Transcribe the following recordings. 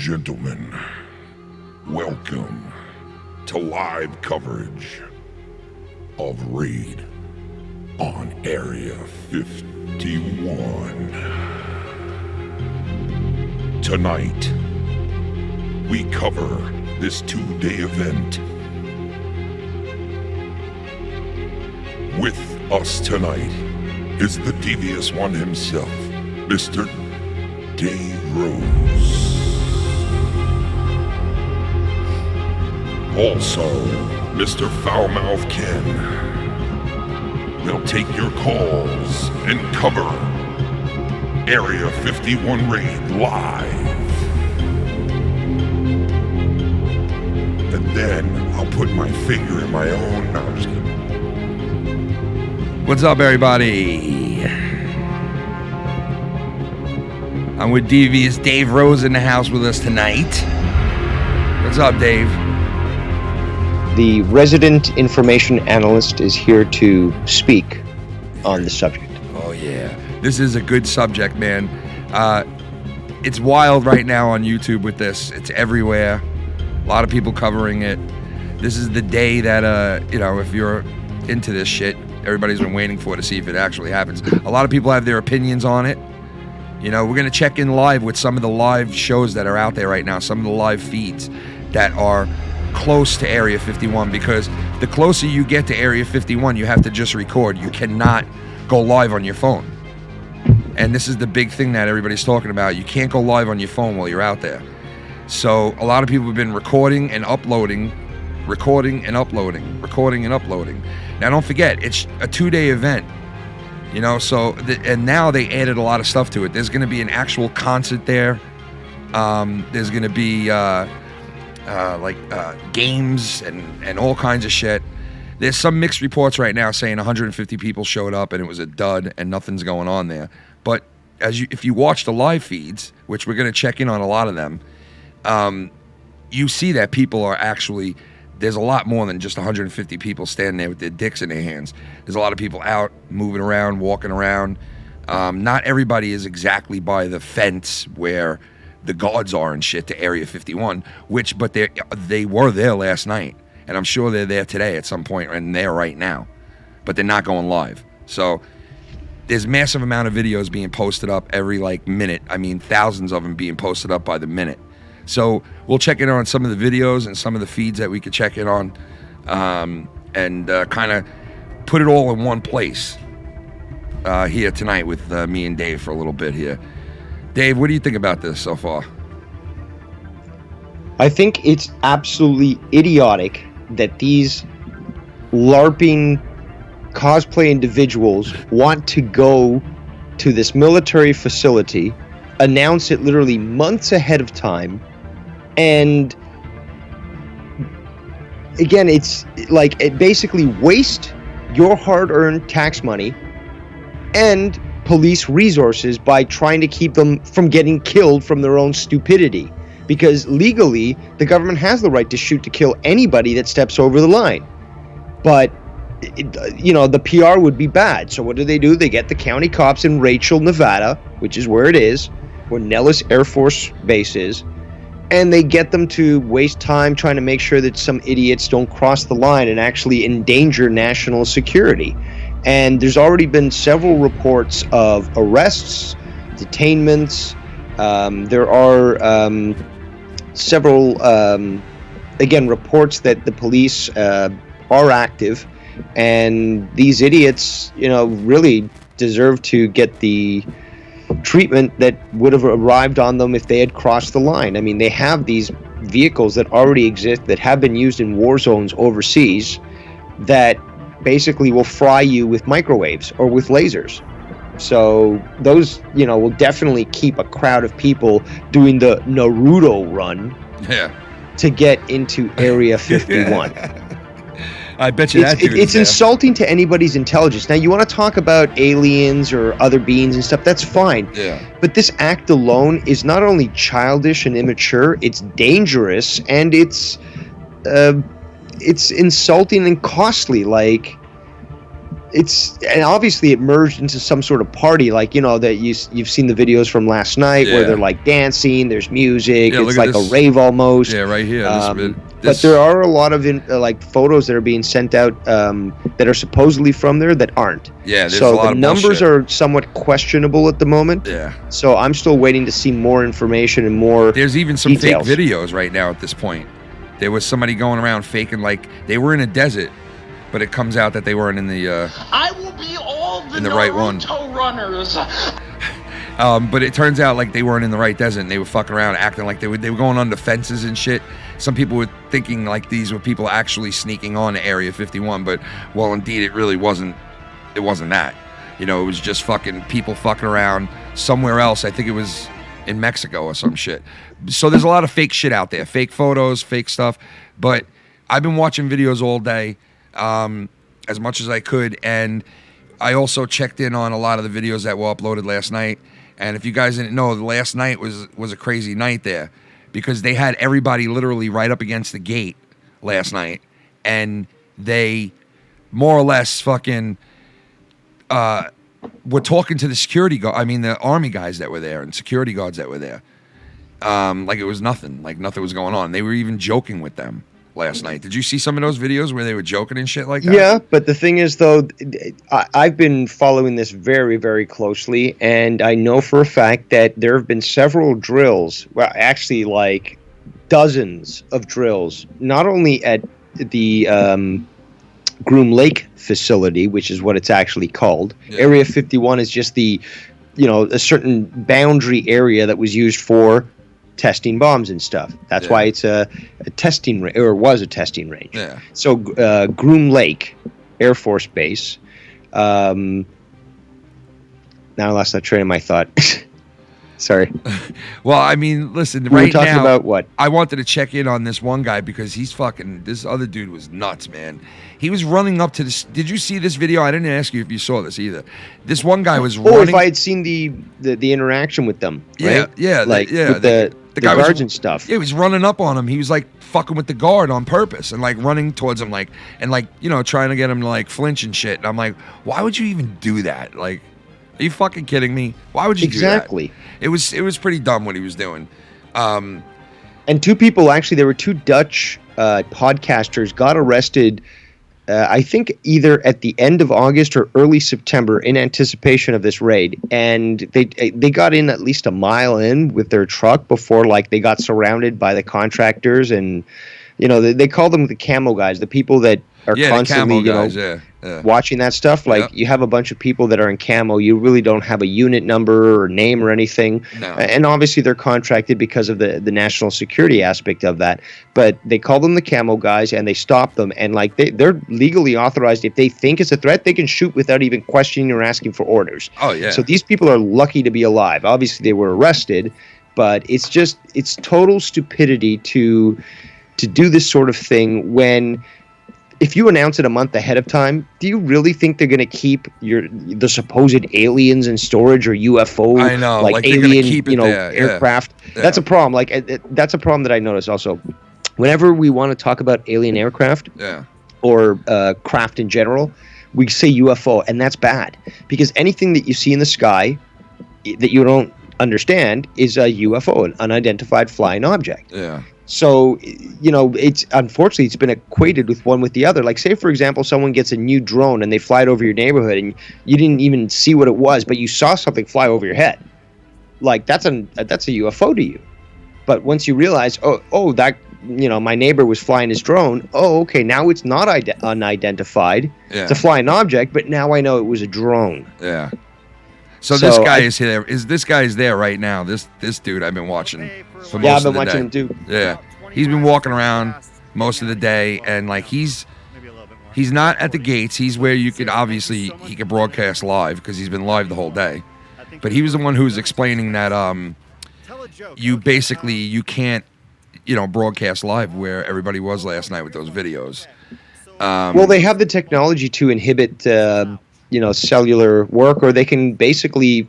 gentlemen, welcome to live coverage of Raid on Area 51. Tonight, we cover this two-day event. With us tonight is the devious one himself, Mr. Dave Rose. Also, Mr. Foulmouth Ken will take your calls and cover Area 51 Raid live. And then I'll put my finger in my own... No, I'm just kidding. What's up, everybody? I'm with devious Dave Rose in the house with us tonight. What's up, Dave? The resident information analyst is here to speak on the subject. Oh, yeah. This is a good subject, man. It's wild right now on YouTube with this. It's everywhere. A lot of people covering it. This is the day that, if you're into this shit, everybody's been waiting for to see if it actually happens. A lot of people have their opinions on it. You know, we're going to check in live with some of the live shows that are out there right now, some of the live feeds that are close to Area 51, because the closer you get to Area 51, you have to just record. You cannot go live on your phone. And this is the big thing that everybody's talking about. You can't go live on your phone while you're out there. So a lot of people have been recording and uploading. Now, don't forget, it's a two-day event. You know, so, and now they added a lot of stuff to it. There's going to be an actual concert there. There's going to be, games and all kinds of shit. There's some mixed reports right now saying 150 people showed up and it was a dud and nothing's going on there. But if you watch the live feeds, which we're going to check in on a lot of them, you see that people are actually... There's a lot more than just 150 people standing there with their dicks in their hands. There's a lot of people out, moving around, walking around. Not everybody is exactly by the fence where the guards are and shit to Area 51, but they were there last night. And I'm sure they're there today at some point, and they're right now. But they're not going live. So there's massive amount of videos being posted up every minute. I mean, thousands of them being posted up by the minute. So we'll check in on some of the videos and some of the feeds that we could check in on, and kind of put it all in one place here tonight with me and Dave for a little bit here. Dave, what do you think about this so far? I think it's absolutely idiotic that these LARPing cosplay individuals want to go to this military facility, announce it literally months ahead of time, and again, it's like it basically waste your hard-earned tax money and police resources by trying to keep them from getting killed from their own stupidity. Because legally, the government has the right to shoot to kill anybody that steps over the line. But, the PR would be bad. So what do? They get the county cops in Rachel, Nevada, which is where it is, where Nellis Air Force Base is, and they get them to waste time trying to make sure that some idiots don't cross the line and actually endanger national security. And there's already been several reports of arrests, detainments. There are several, reports that the police are active, and these idiots, really deserve to get the treatment that would have arrived on them if they had crossed the line. I mean, they have these vehicles that already exist that have been used in war zones overseas that basically will fry you with microwaves or with lasers. So those, will definitely keep a crowd of people doing the Naruto run to get into Area 51. I bet you it's insulting to anybody's intelligence. Now, you want to talk about aliens or other beings and stuff, that's fine. Yeah. But this act alone is not only childish and immature, it's dangerous, and it's insulting and costly. and obviously it merged into some sort of party, like, you know, that you've seen the videos from last night where they're like dancing, there's music, it's like a rave almost. Yeah, right here. But there are a lot of like photos that are being sent out that are supposedly from there that aren't. Yeah, there's so a lot the of numbers bullshit. are somewhat questionable at the moment. Yeah. So I'm still waiting to see more information and more. There's even some details. fake videos right now at this point. There was somebody going around faking like they were in a desert, but it comes out that they weren't in the. I will be all the in the right one. Naruto runners. But it turns out like they weren't in the right desert. And they were fucking around, acting like they were going under fences and shit. Some people were thinking like these were people actually sneaking on to Area 51, but well, indeed, it really wasn't. It wasn't that. You know, it was just fucking people fucking around somewhere else. I think it was in Mexico or some shit. So there's a lot of fake shit out there, fake photos, fake stuff. But I've been watching videos all day, as much as I could, and I also checked in on a lot of the videos that were uploaded last night. And if you guys didn't know, last night was a crazy night there, because they had everybody literally right up against the gate last night, and they more or less fucking were talking to the security guard. I mean, the army guys that were there and security guards that were there, like it was nothing, like nothing was going on. They were even joking with them last night. Did you see some of those videos where they were joking and shit like that? Yeah, but the thing is, though, I've been following this very, very closely, and I know for a fact that there have been several drills, well, actually like dozens of drills, not only at the Groom Lake facility, which is what it's actually called. Yeah. Area 51 is just the, you know, a certain boundary area that was used for testing bombs and stuff. That's why it's a testing range, or was a testing range. Yeah. So Groom Lake Air Force Base. Now I lost that train of my thought. Sorry. Well, I mean, listen, We right were talking now, about what? I wanted to check in on this one guy because he's fucking, this other dude was nuts, man. He was running up to this. Did you see this video? I didn't ask you if you saw this either. This one guy was running. Oh, if I had seen the interaction with them. Right? Yeah, Like yeah. with the guy guards was, and stuff. Yeah, he was running up on him. He was like fucking with the guard on purpose and like running towards him, like, and like, you know, trying to get him to like flinch and shit. And I'm like, why would you even do that? Like, are you fucking kidding me? Why would you do that? Exactly. It was pretty dumb what he was doing. And two people, actually, there were two Dutch podcasters got arrested, I think either at the end of August or early September in anticipation of this raid. And they got in at least a mile in with their truck before, like, they got surrounded by the contractors. And, you know, they call them the camo guys, the people that are constantly, the camo guys, watching that stuff. Like, you have a bunch of people that are in camo. You really don't have a unit number or name or anything. No. And obviously they're contracted because of the national security aspect of that. But they call them the camo guys, and they stop them. And like they're legally authorized. If they think it's a threat, they can shoot without even questioning or asking for orders. Oh, yeah. So these people are lucky to be alive. Obviously they were arrested, but it's total stupidity to do this sort of thing when, if you announce it a month ahead of time, do you really think they're going to keep the supposed aliens in storage, or UFO, I know, like they're alien, gonna keep it there, aircraft? Yeah. That's a problem. Like that's a problem that I notice also. Whenever we want to talk about alien aircraft, or craft in general, we say UFO, and that's bad, because anything that you see in the sky that you don't understand is a UFO, an unidentified flying object. Yeah. So, you know, unfortunately it's been equated with one with the other. Like, say for example, someone gets a new drone and they fly it over your neighborhood, and you didn't even see what it was, but you saw something fly over your head. Like, that's a UFO to you. But once you realize, oh, that, you know, my neighbor was flying his drone. Oh, okay, now it's not unidentified. Yeah. It's a flying object, but now I know it was a drone. Yeah. So this guy is here. This guy is there right now. This dude I've been watching for most I've of been the watching day. him too. Yeah, he's been walking around most of the day, and like he's not at the gates. He's where you could obviously he could broadcast live because he's been live the whole day. But he was the one who was explaining that you can't broadcast live where everybody was last night with those videos. Well, they have the technology to inhibit cellular work, or they can basically,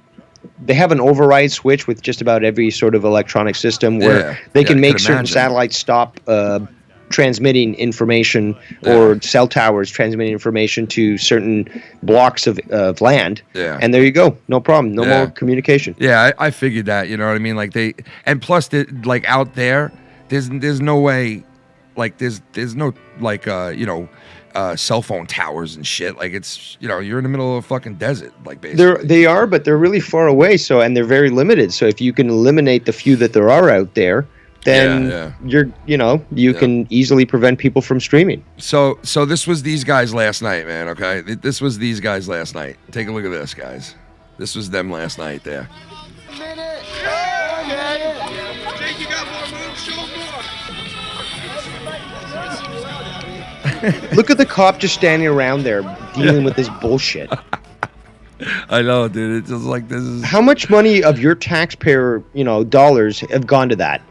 they have an override switch with just about every sort of electronic system where they can make certain satellites stop transmitting information, or cell towers transmitting information to certain blocks of land. Yeah. And there you go. No problem. No more communication. Yeah, I figured that. You know what I mean? Like and plus, like out there, there's no way, like there's no like cell phone towers and shit. Like it's you're in the middle of a fucking desert. Like basically, They are, but they're really far away. So and they're very limited. So if you can eliminate the few that there are out there, then you can easily prevent people from streaming. So this was these guys last night, man. Okay, this was these guys last night. Take a look at this, guys. This was them last night there. Look at the cop just standing around there dealing with this bullshit. I know, dude. It's just like this is. How much money of your taxpayer, dollars have gone to that?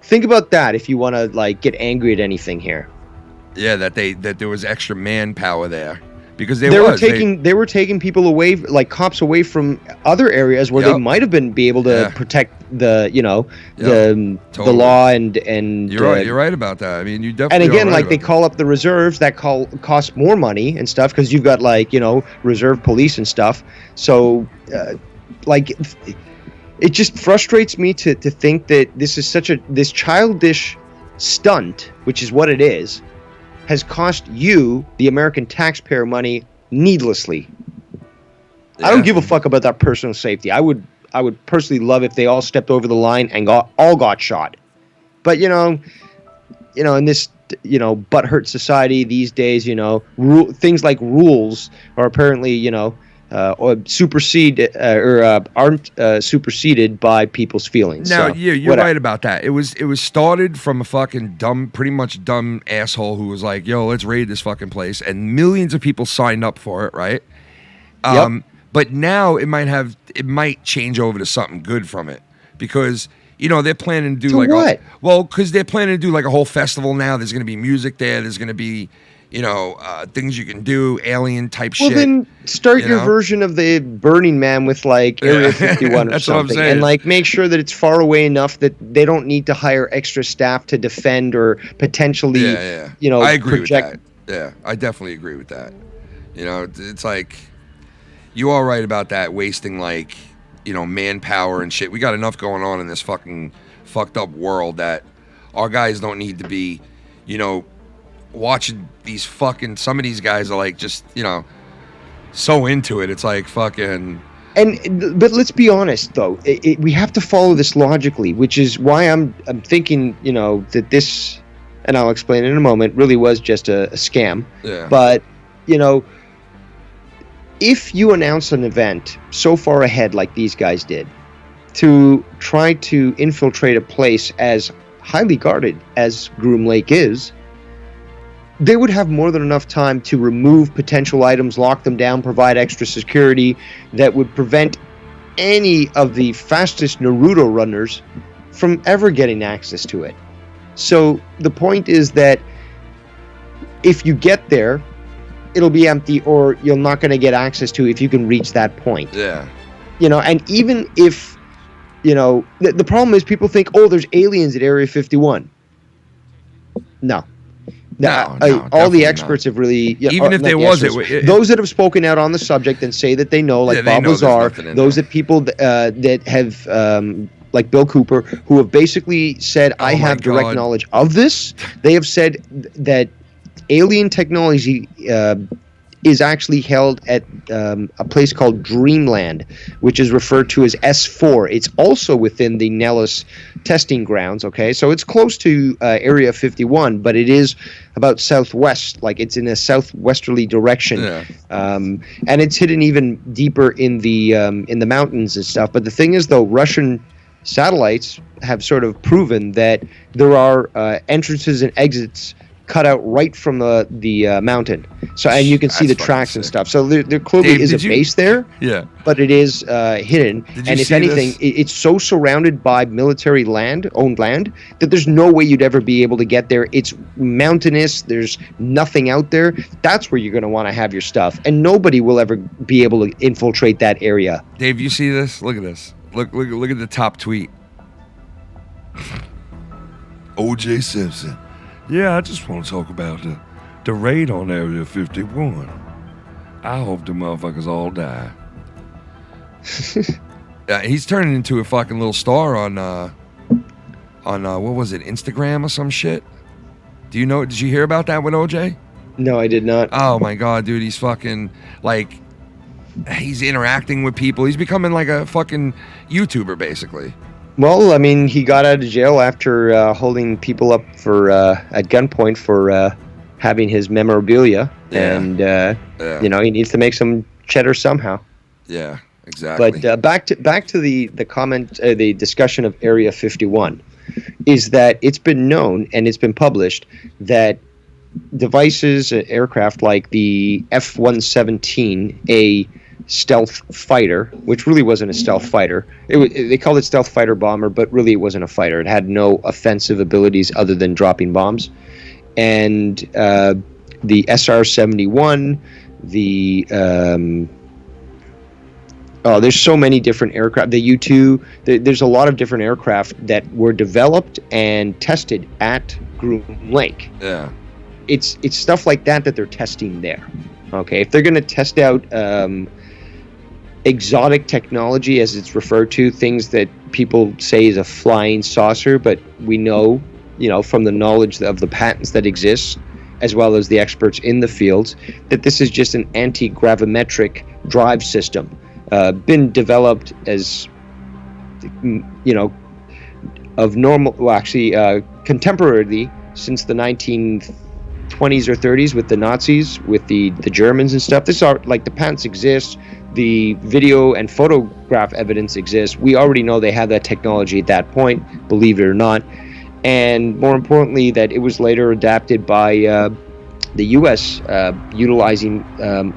Think about that if you want to like get angry at anything here. Yeah, that there was extra manpower there because they were taking people away, like cops away from other areas where they might have be able to protect the the law and you're right about that. I mean, you definitely. And again, right they call up the reserves that cost more money and stuff because you've got reserve police and stuff. So it just frustrates me to think that this is this childish stunt, which is what it is, has cost you, the American taxpayer, money needlessly. Yeah. I don't give a fuck about that personal safety. I would personally love if they all stepped over the line and all got shot. But in this butthurt society these days, things like rules are apparently or supersede or aren't superseded by people's feelings. No, so, you're right about that. It was started from a fucking pretty much dumb asshole who was like, "Yo, let's raid this fucking place," and millions of people signed up for it, right? But now it might change over to something good from it because they're planning to do because they're planning to do like a whole festival now. There's going to be music there. There's going to be things you can do, alien type shit. Well, then start your version of the Burning Man with like Area 51 or something, and like make sure that it's far away enough that they don't need to hire extra staff to defend or potentially, I agree with that. Yeah, I definitely agree with that. It's like you are right about that, wasting like manpower and shit. We got enough going on in this fucking fucked up world that our guys don't need to be, watching these some of these guys are like just so into it. It's like fucking. But let's be honest though, we have to follow this logically, which is why I'm thinking that this, and I'll explain in a moment, really was just a scam. Yeah. But if you announce an event so far ahead like these guys did, to try to infiltrate a place as highly guarded as Groom Lake is, they would have more than enough time to remove potential items, lock them down, provide extra security that would prevent any of the fastest Naruto runners from ever getting access to it. So the point is that if you get there, it'll be empty, or you're not going to get access to it if you can reach that point. Yeah. And even if, the problem is people think, oh, there's aliens at Area 51. No. All the experts have really... Even if there was, those that have spoken out on the subject and say that they know, like Bob Lazar, those that people that have... like Bill Cooper, who have basically said, I have direct knowledge of this. They have said that alien technology is actually held at a place called Dreamland, which is referred to as S4. It's also within the Nellis testing grounds, okay? So it's close to Area 51, but it is about southwest, like it's in a southwesterly direction. Yeah. And it's hidden even deeper in the mountains and stuff. But the thing is, though, Russian satellites have sort of proven that there are entrances and exits cut out right from the mountain. So, and you can see the tracks and stuff. So there clearly Dave, is a base there. Yeah. But it is hidden. And if anything, it's so surrounded by military owned land, that there's no way you'd ever be able to get there. It's mountainous. There's nothing out there. That's where you're going to want to have your stuff. And nobody will ever be able to infiltrate that area. Dave, you see this? Look at this. Look at the top tweet. O.J. Simpson. Yeah, I just want to talk about the raid on Area 51. I hope the motherfuckers all die. Yeah, he's turning into a fucking little star on what was it, Instagram or some shit? Do you know? Did you hear about that with OJ? No, I did not. Oh my god, dude, he's fucking like, he's interacting with people. He's becoming like a fucking YouTuber, basically. Well, I mean, he got out of jail after holding people up for at gunpoint for having his memorabilia, and you know, he needs to make some cheddar somehow. Yeah, exactly. But back to the comment, the discussion of Area 51, is that it's been known and it's been published that devices, aircraft like the F-117, a stealth fighter, which really wasn't a stealth fighter. They called it stealth fighter bomber, but really it wasn't a fighter. It had no offensive abilities other than dropping bombs. And the SR-71, the there's so many different aircraft. The U-2, there's a lot of different aircraft that were developed and tested at Groom Lake. Yeah. It's stuff like that they're testing there. Okay, if they're going to test out exotic technology, as it's referred to, things that people say is a flying saucer, but we know, you know, from the knowledge of the patents that exist, as well as the experts in the fields, that this is just an anti-gravimetric drive system, been developed as, you know, of normal, well, actually, contemporarily since the 1920s or 30s with the Nazis, with the Germans and stuff. This are like, the patents exist, the video and photograph evidence exists. We already know they had that technology at that point, believe it or not. And more importantly, that it was later adapted by the U.S. Utilizing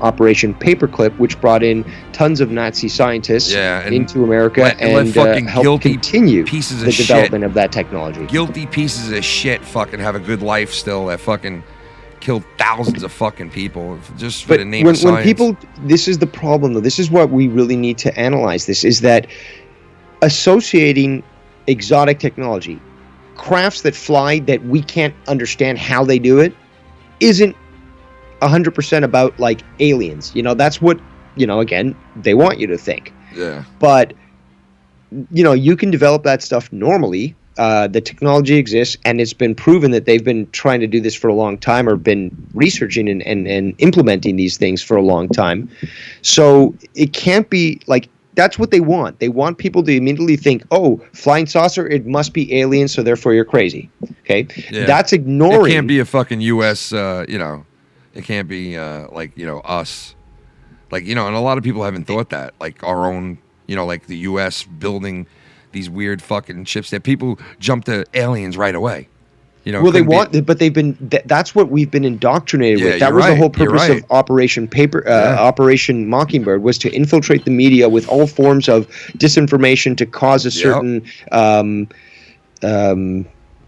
Operation Paperclip, which brought in tons of Nazi scientists into America and helped continue pieces of the development of that technology. Guilty pieces of shit fucking have a good life still, that fucking killed thousands of fucking people just for the name of science. When people, this is the problem though, this is what we really need to analyze, this is that associating exotic technology, crafts that fly that we can't understand how they do it, isn't 100% about like aliens. You know, that's what, you know, again, they want you to think. Yeah. But, you know, you can develop that stuff normally. The technology exists, and it's been proven that they've been trying to do this for a long time, or been researching and implementing these things for a long time. So it can't be like, that's what they want. They want people to immediately think, oh, flying saucer, it must be aliens, so therefore you're crazy. Okay? Yeah. That's ignoring... It can't be a fucking U.S., you know, it can't be, like, you know, us. Like, you know, and a lot of people haven't thought that. Like, our own, you know, like the U.S. building these weird fucking ships that people jump to aliens right away. You know, well, they want, but they've been. That's what we've been indoctrinated with. That was the whole purpose of Operation Operation Mockingbird, was to infiltrate the media with all forms of disinformation to cause a certain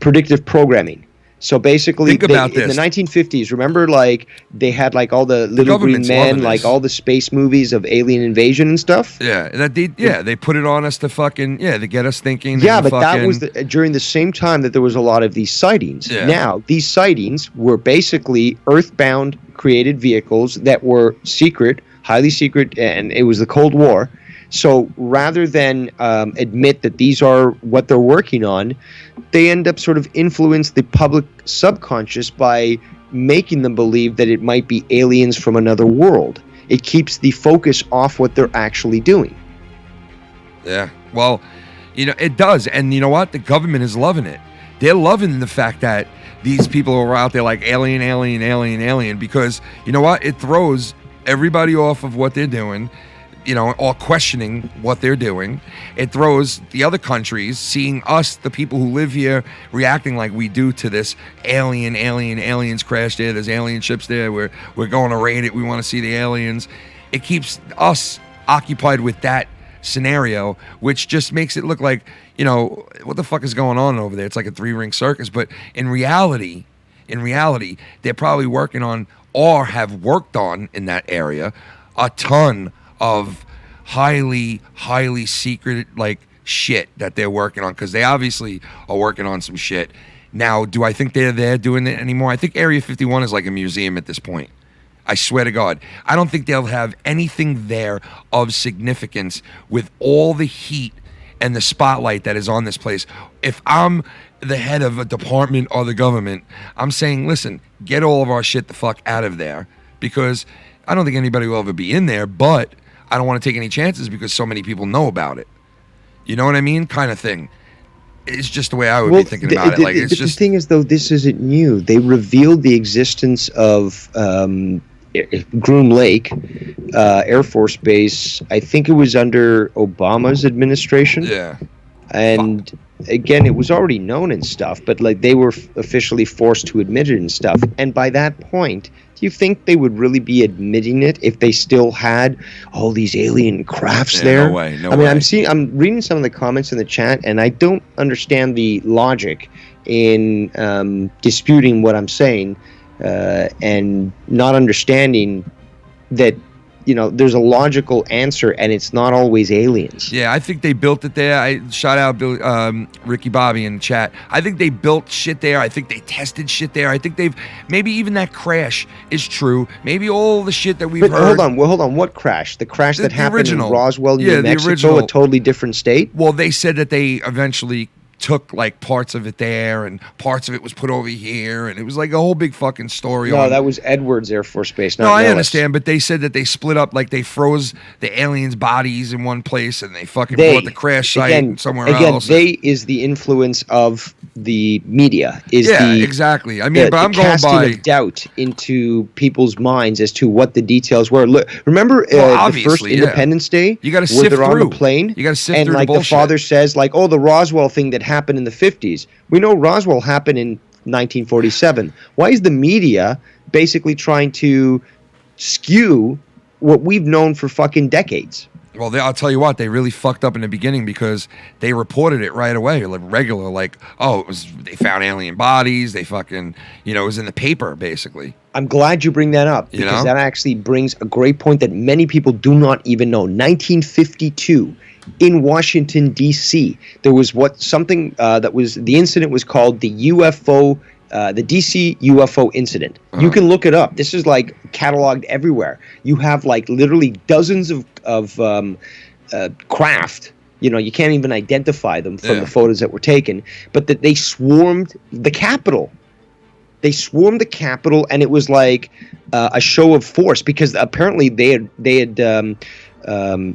predictive programming. So basically, in the 1950s, remember, like, they had like all the Little Green Men, like all the space movies of alien invasion and stuff. Yeah, that they put it on us to fucking to get us thinking. Yeah, but that was during the same time that there was a lot of these sightings. Yeah. Now, these sightings were basically earthbound created vehicles that were secret, highly secret, and it was the Cold War. So rather than admit that these are what they're working on, they end up sort of influence the public subconscious by making them believe that it might be aliens from another world. It keeps the focus off what they're actually doing. Yeah, well, you know, it does. And you know what? The government is loving it. They're loving the fact that these people are out there like alien, because, you know what? It throws everybody off of what they're doing, you know, or questioning what they're doing. It throws the other countries, seeing us, the people who live here, reacting like we do to this aliens crashed there, there's alien ships there, we're going to raid it, we want to see the aliens. It keeps us occupied with that scenario, which just makes it look like, you know, what the fuck is going on over there? It's like a three-ring circus. But in reality, they're probably working on, or have worked on in that area, a ton of highly secret like shit that they're working on, because they obviously are working on some shit Now, do I think they're there doing it anymore? I think Area 51 is like a museum at this point. I swear to God. I don't think they'll have anything there of significance with all the heat and the spotlight that is on this place. If I'm the head of a department or the government, I'm saying, listen, get all of our shit the fuck out of there, because I don't think anybody will ever be in there, but I don't want to take any chances because so many people know about it. You know what I mean? Kind of thing. It's just the way I would be thinking about it. Like, it's just... The thing is, though, this isn't new. They revealed the existence of Groom Lake Air Force Base. I think it was under Obama's administration. Yeah. And again, it was already known and stuff, but like they were officially forced to admit it and stuff. And by that point, do you think they would really be admitting it if they still had all these alien crafts there? No way. I mean, I'm reading some of the comments in the chat, and I don't understand the logic in disputing what I'm saying, and not understanding that, you know, there's a logical answer, and it's not always aliens. Yeah, I think they built it there. I shout out Bill, Ricky Bobby in the chat. I think they built shit there. I think they tested shit there. I think they've, maybe even that crash is true. Maybe all the shit that we've heard. Hold on. What crash? The crash that happened original. in Roswell, New Mexico, original. a totally different state? Well, they said that they eventually took like parts of it there, and parts of it was put over here, and it was like a whole big fucking story. No, that was Edwards Air Force Base. No, I understand, but they said that they split up, like they froze the aliens' bodies in one place, and they fucking brought the crash site somewhere else. They is the influence of the media. Exactly. I mean, but I'm going by of doubt into people's minds as to what the details were. Look, remember the first Independence Day? You got to sift they're through. On the plane, you got to sift and through like the father says, like, oh, the Roswell thing that happened in the 50s. We know Roswell happened in 1947. Why is the media basically trying to skew what we've known for fucking decades? Well, I'll tell you what, they really fucked up in the beginning because they reported it right away, like regular, like, oh, they found alien bodies, they fucking, it was in the paper, basically. I'm glad you bring that up, because that actually brings a great point that many people do not even know. 1952. In Washington, D.C., there was the incident was called the UFO, the D.C. UFO incident. You can look it up. This is like cataloged everywhere. You have like literally dozens of craft. You can't even identify them from the photos that were taken, but that they swarmed the Capitol. They swarmed the Capitol, and it was like a show of force, because apparently they had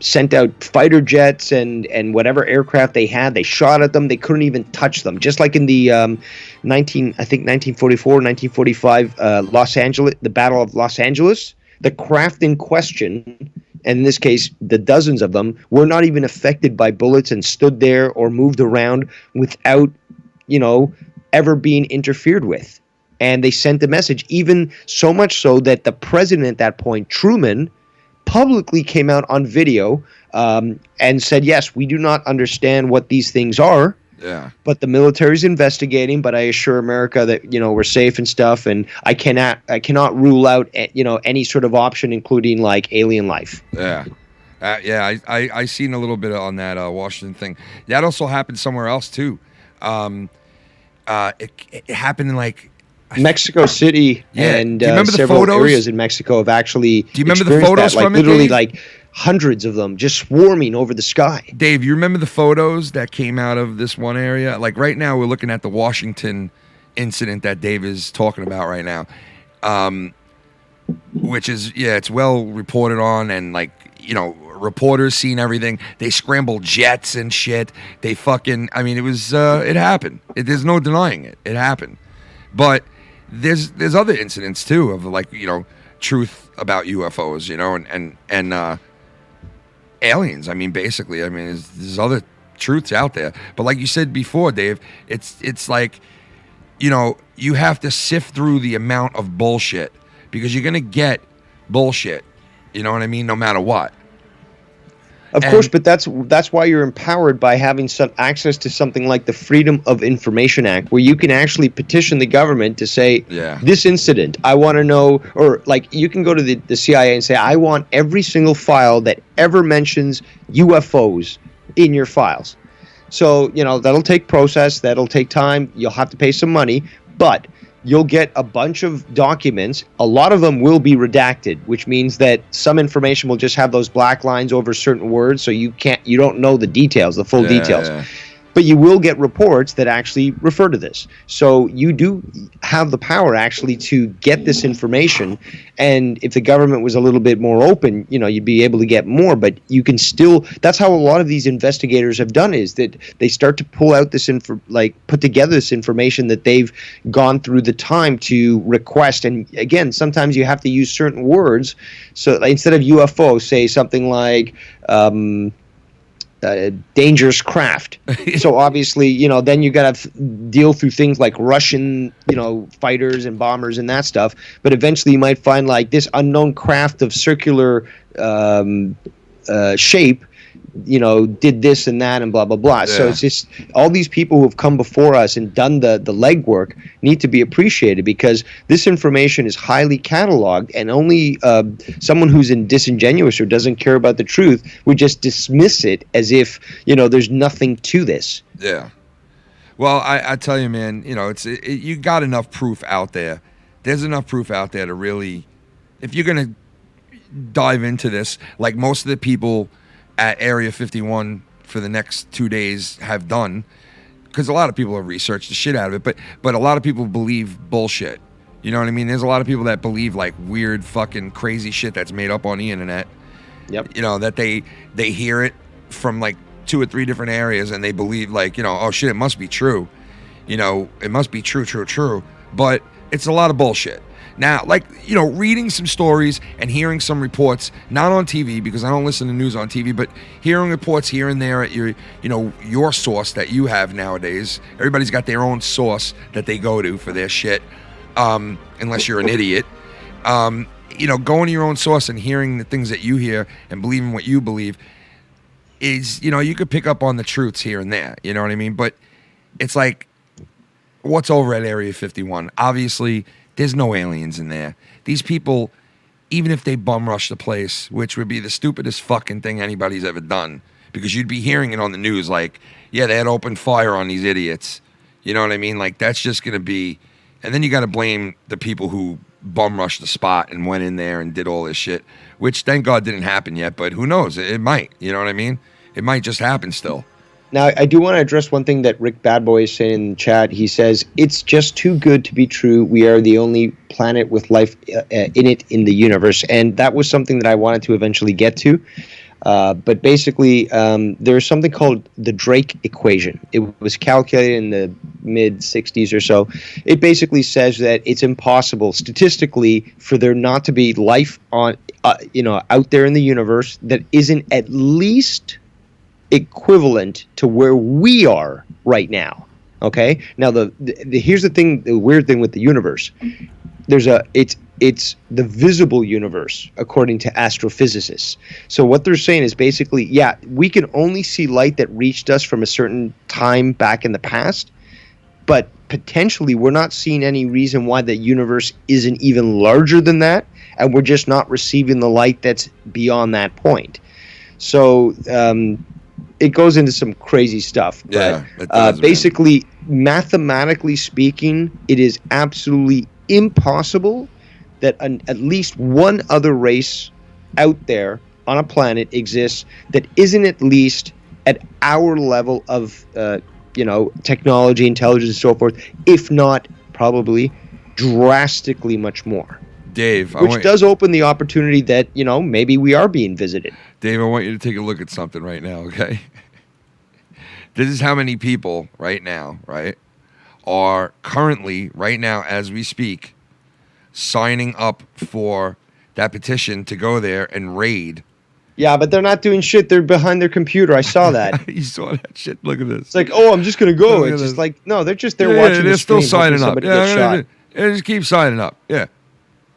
sent out fighter jets and whatever aircraft they had. They shot at them. They couldn't even touch them. Just like in the 1944, 1945 Los Angeles, the Battle of Los Angeles, the craft in question, and in this case, the dozens of them, were not even affected by bullets and stood there or moved around without, ever being interfered with. And they sent a message, even so much so that the president at that point, Truman, publicly came out on video and said, yes, we do not understand what these things are, but the military's investigating, but I assure America that, we're safe and stuff, and I cannot rule out, any sort of option, including like alien life. I seen a little bit on that Washington thing. That also happened somewhere else too. It happened in like Mexico City and several areas in Mexico have actually. Do you remember the photos from it? Literally, like hundreds of them just swarming over the sky. Dave, you remember the photos that came out of this one area? Like right now, we're looking at the Washington incident that Dave is talking about right now, which is it's well reported on, and like reporters seen everything. They scrambled jets and shit. They fucking. I mean, it was. It happened. There's no denying it. It happened, but. There's other incidents too of like truth about UFOs and aliens. I mean, basically, there's other truths out there. But like you said before, Dave, it's like you have to sift through the amount of bullshit, because you're gonna get bullshit. You know what I mean? No matter what. Of course, but that's why you're empowered by having some access to something like the Freedom of Information Act, where you can actually petition the government to say, this incident, I want to know, or like you can go to the CIA and say, I want every single file that ever mentions UFOs in your files. So, that'll take process, that'll take time, you'll have to pay some money, but you'll get a bunch of documents. A lot of them will be redacted, which means that some information will just have those black lines over certain words, so you don't know the details, the full details. Yeah. But you will get reports that actually refer to this. So you do have the power actually to get this information. And if the government was a little bit more open, you'd be able to get more. But you can still, that's how a lot of these investigators have done, is that they start to pull out this put together this information that they've gone through the time to request. And again, sometimes you have to use certain words. So instead of UFO, say something like, dangerous craft. So obviously, then you got to deal through things like Russian, fighters and bombers and that stuff. But eventually, you might find like this unknown craft of circular shape, did this and that and blah blah blah. Yeah. So it's just all these people who have come before us and done the legwork need to be appreciated, because this information is highly cataloged, and only someone who's disingenuous or doesn't care about the truth would just dismiss it as if there's nothing to this. Yeah. Well, I tell you, man, you got enough proof out there. There's enough proof out there to really, if you're gonna dive into this, like most of the people at Area 51 for the next 2 days have done, because a lot of people have researched the shit out of it, but a lot of people believe bullshit. You know what I mean? There's a lot of people that believe like weird fucking crazy shit that's made up on the internet. Yep. That they hear it from like 2 or 3 different areas, and they believe like, oh shit, it must be true. It must be true. But it's a lot of bullshit. Now, like, reading some stories and hearing some reports, not on TV, because I don't listen to news on TV, but hearing reports here and there at your source that you have nowadays. Everybody's got their own source that they go to for their shit, unless you're an idiot. Going to your own source and hearing the things that you hear and believing what you believe is, you could pick up on the truths here and there. You know what I mean? But it's like, what's over at Area 51? Obviously, there's no aliens in there. These people, even if they bum rush the place, which would be the stupidest fucking thing anybody's ever done, because you'd be hearing it on the news like, yeah, they had opened fire on these idiots. You know what I mean? Like, that's just going to be, and then you got to blame the people who bum rushed the spot and went in there and did all this shit, which thank God didn't happen yet, but who knows? It might, you know what I mean? It might just happen still. Now, I do want to address one thing that Rick Badboy is saying in the chat. He says, it's just too good to be true. We are the only planet with life in it in the universe. And that was something that I wanted to eventually get to. But basically, there's something called the Drake equation. It was calculated in the mid-'60s or so. It basically says that it's impossible statistically for there not to be life on, out there in the universe that isn't at least equivalent to where we are right now. Okay. Now here's the thing. The weird thing with the universe, it's the visible universe according to astrophysicists. So what they're saying is basically, yeah, we can only see light that reached us from a certain time back in the past, but potentially we're not seeing any reason why the universe isn't even larger than that, and we're just not receiving the light that's beyond that point. So it goes into some crazy stuff. Yeah, but it does, basically, mathematically speaking, it is absolutely impossible that at least one other race out there on a planet exists that isn't at least at our level of technology, intelligence, and so forth, if not probably drastically much more. Dave, which does open the opportunity that, maybe we are being visited. Dave, I want you to take a look at something right now, okay? This is how many people right now, right, are currently, right now as we speak, signing up for that petition to go there and raid. Yeah, but they're not doing shit. They're behind their computer. I saw that. You saw that shit? Look at this. It's like, I'm just going to go. It's just like, no, they're watching they're the still stream, signing up. Shot. Yeah, just keep signing up. Yeah.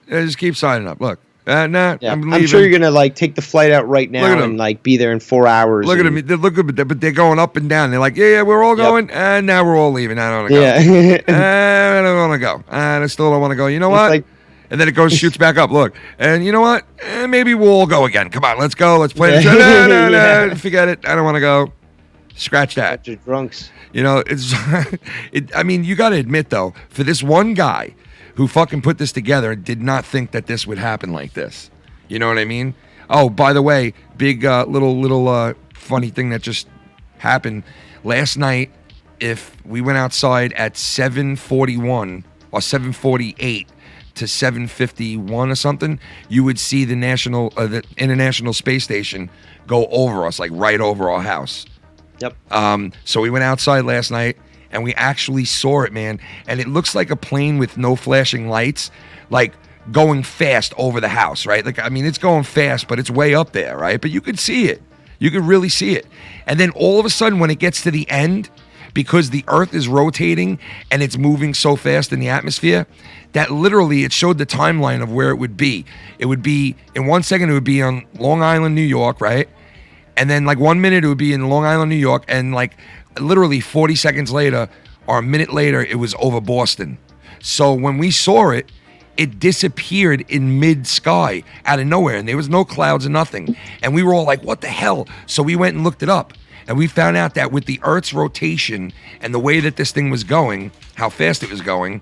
Just keep signing up. Look. I'm sure you're going to take the flight out right now and be there in 4 hours. Look at them. Look at them, but they're going up and down. They're like, yeah, we're all going, and now we're all leaving. I don't want to go. Yeah. I don't want to go. I still don't want to go. You know what? And then it goes, shoots back up. Look, and you know what? Maybe we'll all go again. Come on, let's go. Let's play the show. No, forget it. I don't want to go. Scratch that. Bunch of drunks. You know, it's. I mean, you got to admit though, for this one guy who fucking put this together, did not think that this would happen like this. You know what I mean? Oh, by the way, big little funny thing that just happened last night. If we went outside at 7:41 or 7:48 to 7:51 or something, you would see the International Space Station go over us, like right over our house. Yep. So we went outside last night and we actually saw it, man. And it looks like a plane with no flashing lights, like going fast over the house, right? Like, I mean, it's going fast, but it's way up there, right? But you could see it. You could really see it. And then all of a sudden, when it gets to the end, because the Earth is rotating and it's moving so fast in the atmosphere, that literally it showed the timeline of where it would be. It would be, in 1 second, it would be on Long Island, New York, right? And then like 1 minute, it would be in Long Island, New York. And like literally 40 seconds later, or a minute later, it was over Boston. So when we saw it, it disappeared in mid-sky out of nowhere. And there was no clouds or nothing. And we were all like, what the hell? So we went and looked it up. And we found out that with the Earth's rotation and the way that this thing was going, how fast it was going,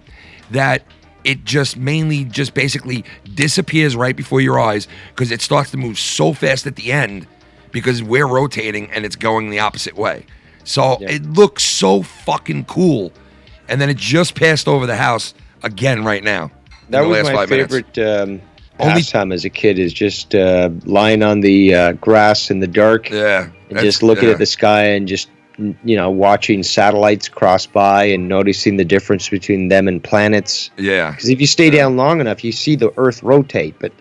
that it just basically disappears right before your eyes because it starts to move so fast at the end because we're rotating and it's going the opposite way. So It looks so fucking cool. And then it just passed over the house again right now. That was my favorite pastime as a kid, is just lying on the grass in the dark. Yeah. And just looking at the sky and just, you know, watching satellites cross by and noticing the difference between them and planets. Yeah. Because if you stay down long enough, you see the Earth rotate. But,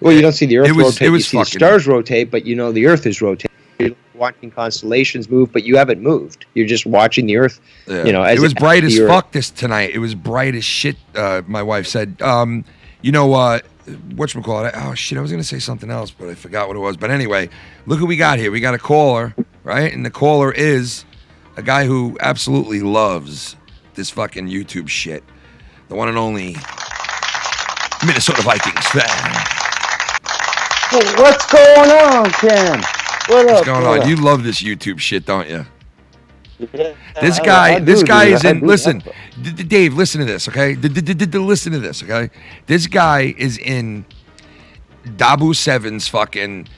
well, you don't see the Earth rotate. You see the stars rotate, but you know the Earth is rotating. You're watching constellations move, but you haven't moved. You're just watching the Earth, you know. As it was bright as fuck tonight. It was bright as shit, my wife said. You know, whatchamacallit? Oh, shit, I was going to say something else, but I forgot what it was. But anyway, look who we got here. We got a caller, right? And the caller is a guy who absolutely loves this fucking YouTube shit. The one and only Minnesota Vikings fan. Hey, what's going on, Ken? What's going on? You love this YouTube shit, don't you? Yeah, This guy is in. Listen, Dave, listen to this, okay? Listen to this, okay? This guy is in Dabu7's fucking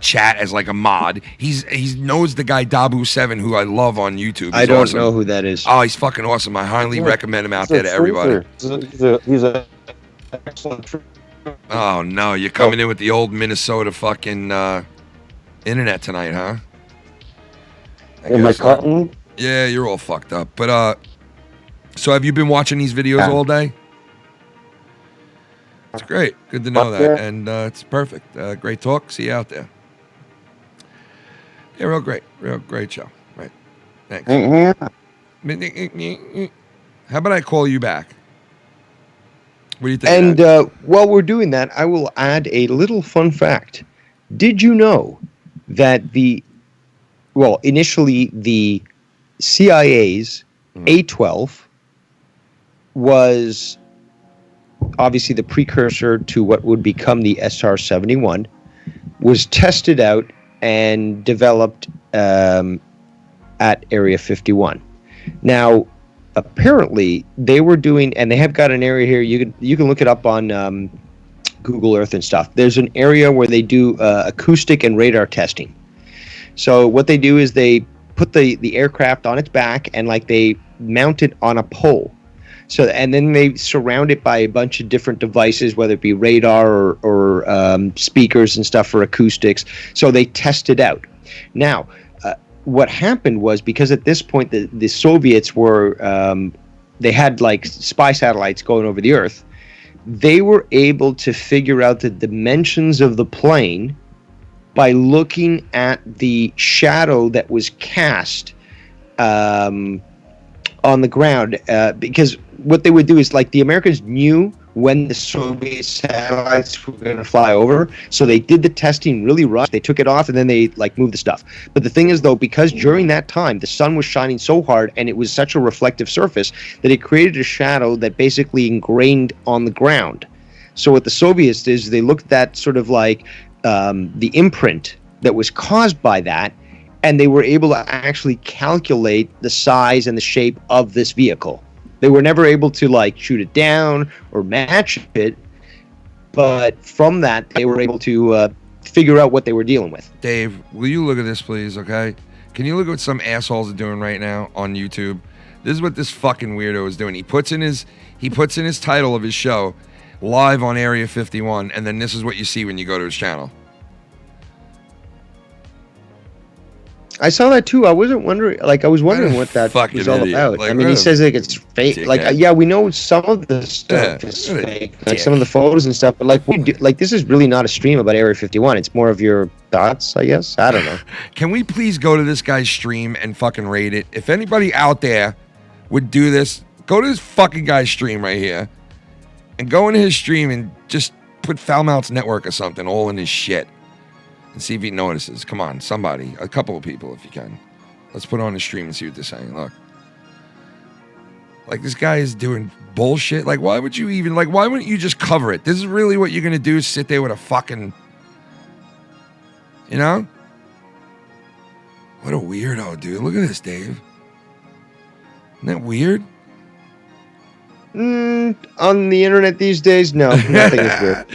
chat as like a mod. He knows the guy Dabu7, who I love on YouTube. I don't know who that is. Oh, he's fucking awesome. I highly recommend him out there to everybody. He's a excellent truther. Oh no, you're coming in with the old Minnesota fucking internet tonight, huh? Am I cutting? Yeah, you're all fucked up. But so have you been watching these videos all day? It's great. Good to know that. And it's perfect. Great talk. See you out there. Yeah, real great. Real great show. Right. Thanks. How about I call you back? What do you think? And while we're doing that, I will add a little fun fact. Did you know that initially the CIA's A-12 was obviously the precursor to what would become the SR-71, was tested out and developed at Area 51. Now, apparently, they were doing, and they have got an area here, you can look it up on Google Earth and stuff. There's an area where they do acoustic and radar testing. So what they do is they put the aircraft on its back and like they mount it on a pole. So, and then they surround it by a bunch of different devices, whether it be radar or speakers and stuff for acoustics. So they test it out. Now, what happened was, because at this point the Soviets were, they had like spy satellites going over the Earth, they were able to figure out the dimensions of the plane by looking at the shadow that was cast on the ground, because what they would do is, like, the Americans knew when the Soviet satellites were going to fly over, so they did the testing really rushed. They took it off and then they like moved the stuff. But the thing is, though, because during that time the sun was shining so hard and it was such a reflective surface that it created a shadow that basically ingrained on the ground. So what the Soviets did is they looked at sort of like the imprint that was caused by that, and they were able to actually calculate the size and the shape of this vehicle. They were never able to like shoot it down or match it, but from that they were able to figure out what they were dealing with. Dave, will you look at this, please? Okay, can you look at what some assholes are doing right now on YouTube? This is what this fucking weirdo is doing. He puts in his title of his show, live on Area 51, and then this is what you see when you go to his channel. I saw that too. I was wondering what that Fucking was all idiot. about. Like, I mean, he says like it's fake. dickhead. Like, yeah, we know some of the stuff is what a fake, dick. like some of the photos and stuff. But like this is really not a stream about Area 51. It's more of your thoughts, I guess. I don't know. Can we please go to this guy's stream and fucking rate it? If anybody out there would do this, go to this fucking guy's stream right here and go into his stream and just put Foulmouth Network or something all in his shit and see if he notices. Come on, somebody, a couple of people if you can. Let's put on the stream and see what they're saying. Look. Like, this guy is doing bullshit. Like, why would you even, like, why wouldn't you just cover it? This is really what you're going to do, is sit there with a fucking, you know? What a weirdo, dude. Look at this, Dave. Isn't that weird? On the internet these days, no, nothing is weird.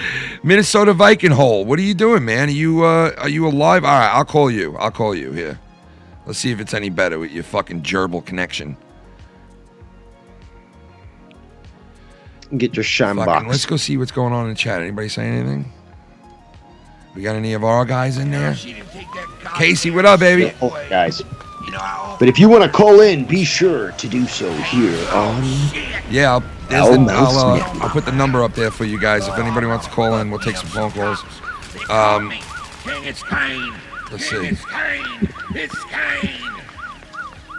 Minnesota Viking hole. What are you doing, man? Are you alive? All right, I'll call you here. Let's see if it's any better with your fucking gerbil connection. Get your shine Fucking, box. let's go see what's going on in the chat. Anybody say anything? We got any of our guys in there? Casey, what up, baby? Oh, guys. But if you want to call in, be sure to do so here on. Yeah, I'll put the number up there for you guys. If anybody wants to call in, we'll take some phone calls. Let's see.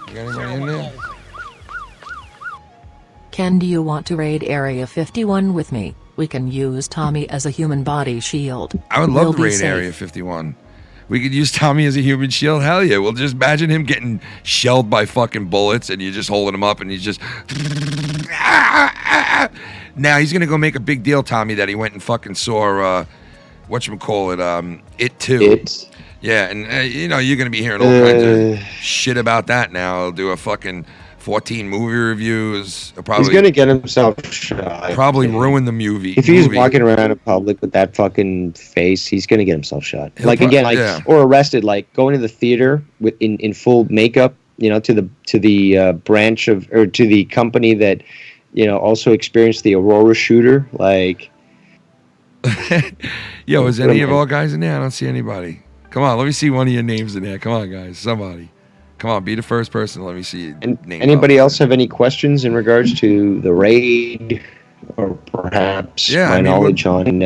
You got anybody in there? Ken, do you want to raid Area 51 with me? We can use Tommy as a human body shield. I would We'll love to be raid safe. Area 51. We could use Tommy as a human shield. Hell yeah. Well, just imagine him getting shelled by fucking bullets and you're just holding him up and he's just... Now, he's going to go make a big deal, Tommy, that he went and fucking saw, whatchamacallit, It 2. It. Yeah, and, you know, you're going to be hearing all kinds of shit about that now. He'll do a fucking 14 movie reviews. He'll He's gonna get himself shot. probably ruin the movie. If he's walking around in public with that fucking face, he's gonna get himself shot. He'll Like again, like yeah. or arrested. Like going to the theater with in full makeup. You know, to the branch of or to the company that also experienced the Aurora shooter. Like, Yo, is any of our guys in there? I don't see anybody. Come on, let me see one of your names in there. Come on, guys, somebody. Come on, be the first person. Let me see your name. Anybody else have any questions in regards to the raid, or perhaps my knowledge on?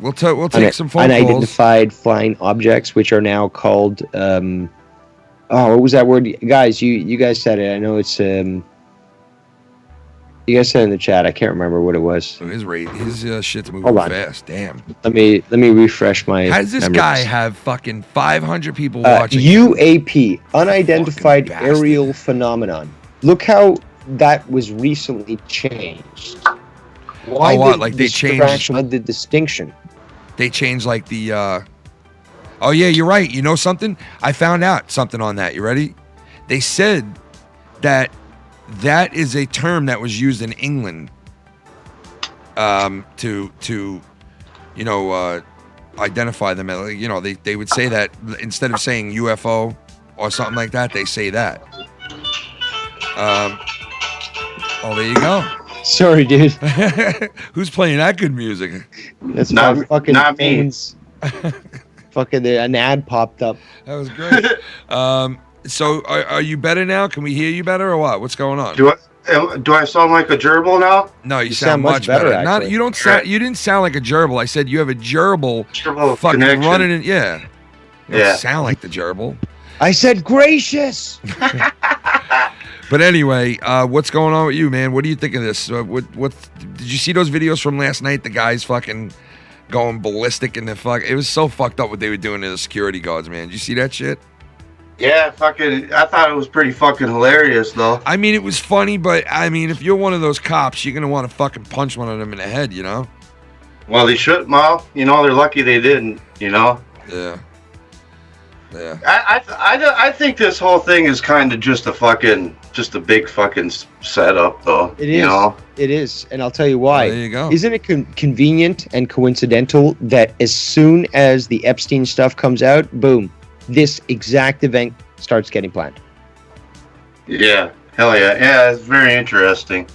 We'll take some phone calls. Unidentified flying objects, which are now called. What was that word, guys? You guys said it. I know it's. You guys said in the chat. I can't remember what it was. His shit's moving fast. Damn. Let me refresh my. How does this memories. guy have fucking 500 people watching? UAP, unidentified aerial phenomenon. Look how that was recently changed. Why Like they changed the distinction? They changed like the. Oh yeah, you're right. You know something? I found out something on that. You ready? They said that is a term that was used in England to identify them. They would say that instead of saying UFO or something like that, they say that. There you go. Sorry, dude. Who's playing that good music? That's my fucking phones. Fucking an ad popped up. That was great. So are you better now? Can we hear you better or what? What's going on? Do I sound like a gerbil now? No, you sound much better. You didn't sound like a gerbil. I said you have a gerbil fucking connection. running in. Yeah. You don't sound like the gerbil. I said gracious. But anyway, what's going on with you, man? What do you think of this? What did you see those videos from last night? The guys fucking going ballistic in the fuck. It was so fucked up what they were doing to the security guards, man. Did you see that shit? Yeah, I thought it was pretty fucking hilarious, though. I mean, it was funny, but I mean, if you're one of those cops, you're gonna want to fucking punch one of them in the head, you know? Well, they should, Mal. They're lucky they didn't, Yeah. Yeah. I think this whole thing is kind of just a big fucking setup, though. It is. You know? It is, and I'll tell you why. There you go. Isn't it convenient and coincidental that as soon as the Epstein stuff comes out, boom, this exact event starts getting planned? Yeah. Hell yeah. Yeah, it's very interesting.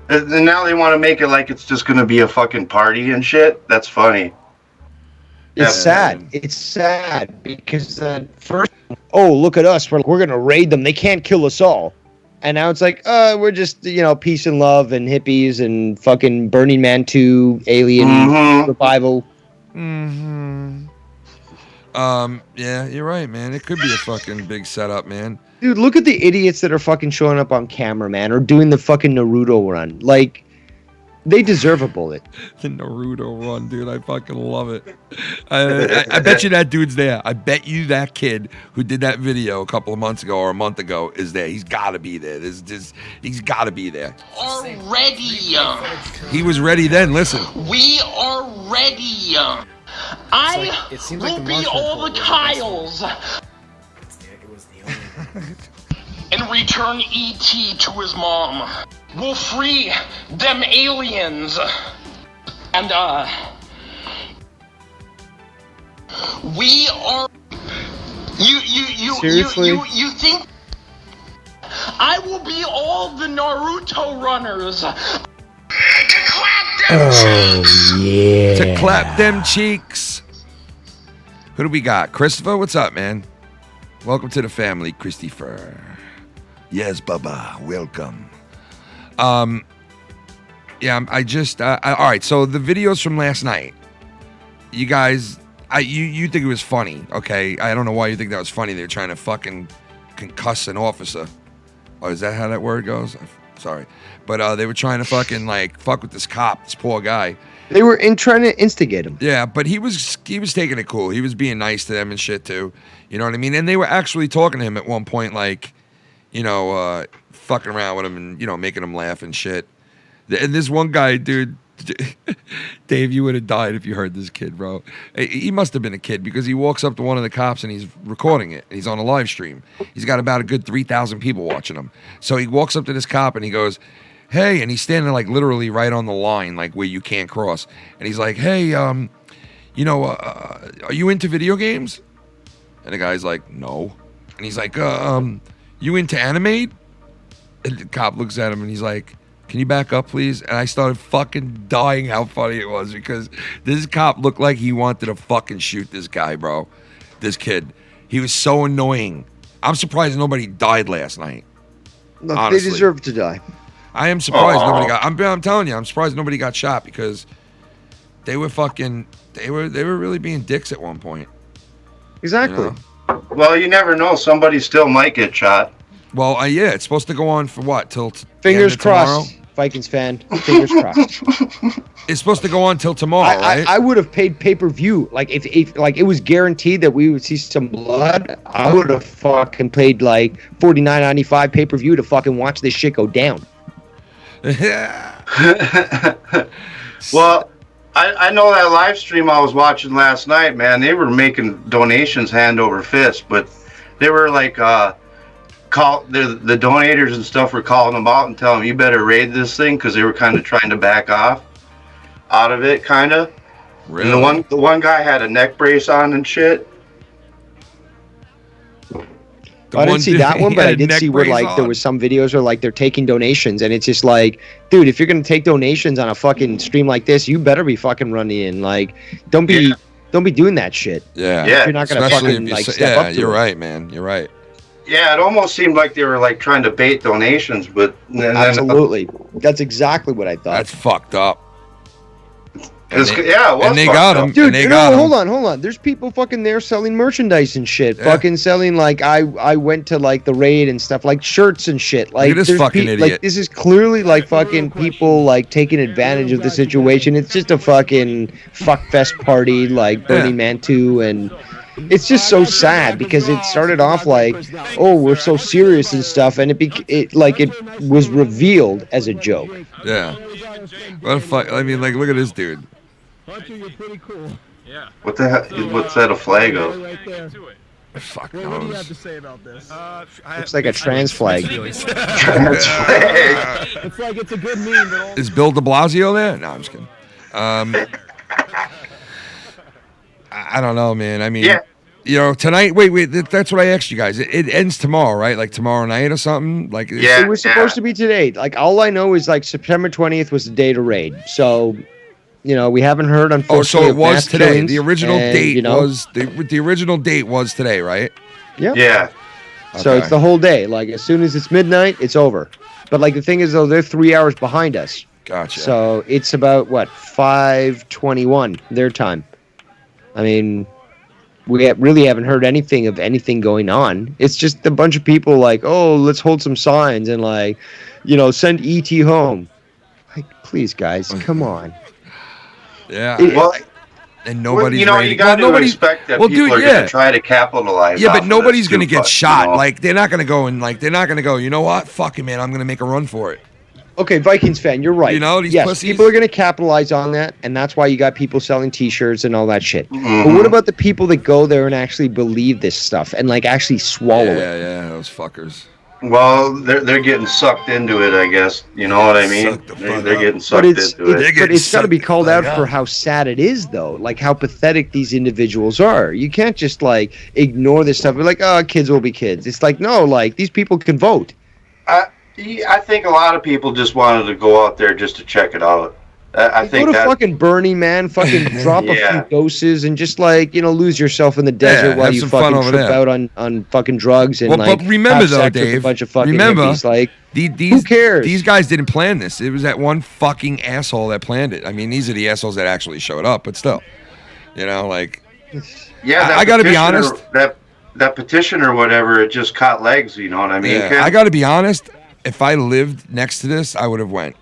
And now they want to make it like it's just going to be a fucking party and shit. That's funny. It's sad. It's sad because first, oh, look at us. We're going to raid them. They can't kill us all. And now it's like, we're just, peace and love and hippies and fucking Burning Man 2, Alien Revival. Yeah, you're right, man. It could be a fucking big setup, man. Dude, look at the idiots that are fucking showing up on camera, man, or doing the fucking Naruto run. Like, they deserve a bullet. The Naruto run, dude. I fucking love it. I bet you that dude's there. I bet you that kid who did that video a couple of months ago or a month ago is there. He's got to be there. He's got to be there. Already. He was ready then. Listen. We are ready. It seems like will the be Marshall all the Kyles. And return E.T. to his mom. We'll free them aliens. And, we are... Seriously? You think... I will be all the Naruto runners. To clap them cheeks! Yeah. To clap them cheeks. Who do we got? Christopher, what's up, man? Welcome to the family, Christopher. Yes, Baba, welcome. Yeah, all right, so the videos from last night, you guys, you think it was funny, okay? I don't know why you think that was funny. They were trying to fucking concuss an officer. Oh, is that how that word goes? Sorry. But they were trying to fucking, fuck with this cop, this poor guy. They were trying to instigate him. Yeah, but he was taking it cool. He was being nice to them and shit, too. You know what I mean? And they were actually talking to him at one point, fucking around with him and, making him laugh and shit. And this one guy, dude, Dave, you would have died if you heard this kid, bro. He must have been a kid because he walks up to one of the cops and he's recording it. He's on a live stream. He's got about a good 3,000 people watching him. So he walks up to this cop and he goes, hey, and he's standing literally right on the line, where you can't cross. And he's like, hey, are you into video games? And the guy's like, no. And he's like, you into anime? And the cop looks at him and he's like, can you back up, please? And I started fucking dying how funny it was because this cop looked like he wanted to fucking shoot this guy, bro. This kid. He was so annoying. I'm surprised nobody died last night. Look, honestly. they deserve to die. I am surprised nobody got. I'm telling you, I'm surprised nobody got shot because they were really being dicks at one point. Exactly. You know? Well, you never know. Somebody still might get shot. Well, yeah, it's supposed to go on for what? Till Fingers crossed. Vikings fan. Fingers crossed. It's supposed to go on till tomorrow, right? I would have paid pay-per-view. If it was guaranteed that we would see some blood, I would have fucking paid $49.95 pay-per-view to fucking watch this shit go down. Well, I know that live stream I was watching last night, man. They were making donations hand over fist, but they were the donators and stuff were calling them out and telling them you better raid this thing because they were kind of trying to back off out of it, kind of. Really? And the one guy had a neck brace on and shit. I didn't see that one, but I did see where there was some videos where they're taking donations, and it's just dude, if you're gonna take donations on a fucking stream like this, you better be fucking running in. Don't be doing that shit. Yeah. Yeah. You're not gonna Especially fucking step up to you're it. right, man. You're right. Yeah, it almost seemed like they were trying to bait donations, but Absolutely, that's exactly what I thought. That's fucked up. it was and they fucked got up. him. Dude, and they got him. hold on. There's people fucking there selling merchandise and shit. Yeah. Fucking selling I went to the raid and stuff, shirts and shit. Look at this there's fucking idiot. this is clearly fucking people taking advantage of the situation. It's just a fucking fuckfest party Burning Man 2, and it's just so sad because it started off oh, we're so serious and stuff, and it was revealed as a joke. Yeah. What the fuck? I mean, look at this dude. You're pretty cool. What the hell? What's that a flag of? Right there. Fuck What do you knows. have to say about this? Looks like a trans flag. It's like it's a good meme, but all Is Bill de Blasio there? No, I'm just kidding. I don't know, man. I mean, Yeah. you know, tonight. Wait. That's what I asked you guys. It ends tomorrow, right? Like tomorrow night or something. Like Yeah. It was supposed to be today. Like all I know is like September 20th was the day to raid. So, you know, we haven't heard. Oh, Unfortunately, so it of was mass today. killings, The original and, date you know, was the original date was today, right? Yeah. So Okay. it's the whole day. Like as soon as it's midnight, it's over. But like the thing is, though, they're 3 hours behind us. Gotcha. So it's about what 5:21 their time. I mean, we really haven't heard anything of anything going on. It's just a bunch of people like, oh, let's hold some signs and like, you know, send ET home. Like, please, guys, come on. Yeah. Well, and nobody's you know, ready. you got to nobody's expect that well, people dude, are yeah. going to try to capitalize. Yeah, off but of nobody's this gonna too, get but, shot. you know. Like they're not gonna go and like they're not gonna go. You know what? Fuck it, man. I'm gonna make a run for it. Okay, Vikings fan, you're right. You know, these yes, pussies. people are going to capitalize on that, and that's why you got people selling T-shirts and all that shit. Mhm. But what about the people that go there and actually believe this stuff and like actually swallow it? Yeah, those fuckers. Well, they're getting sucked into it, I guess. You know what I mean? They're getting sucked But it's into it. but it's got to be called out fuck for up. how sad it is, though. Like how pathetic these individuals are. You can't just like ignore this stuff. Be like, oh, kids will be kids. It's like no, like these people can vote. I think a lot of people just wanted to go out there just to check it out. I think Go to that. fucking Burning Man, fucking drop a Yeah. few doses and just like, you know, lose yourself in the desert while have you some fun fucking over trip there. out on fucking drugs and Well, like but remember have though, sex with Dave. a bunch of fucking remember, hippies. Like, these, who cares? These guys didn't plan this. It was that one fucking asshole that planned it. I mean, these are the assholes that actually showed up, but still, you know, like. Yeah, that I gotta be petitioner- honest. That petition or whatever, it just caught legs. You know what I mean? Yeah, Ken? I got to be honest. If I lived next to this, I would have went.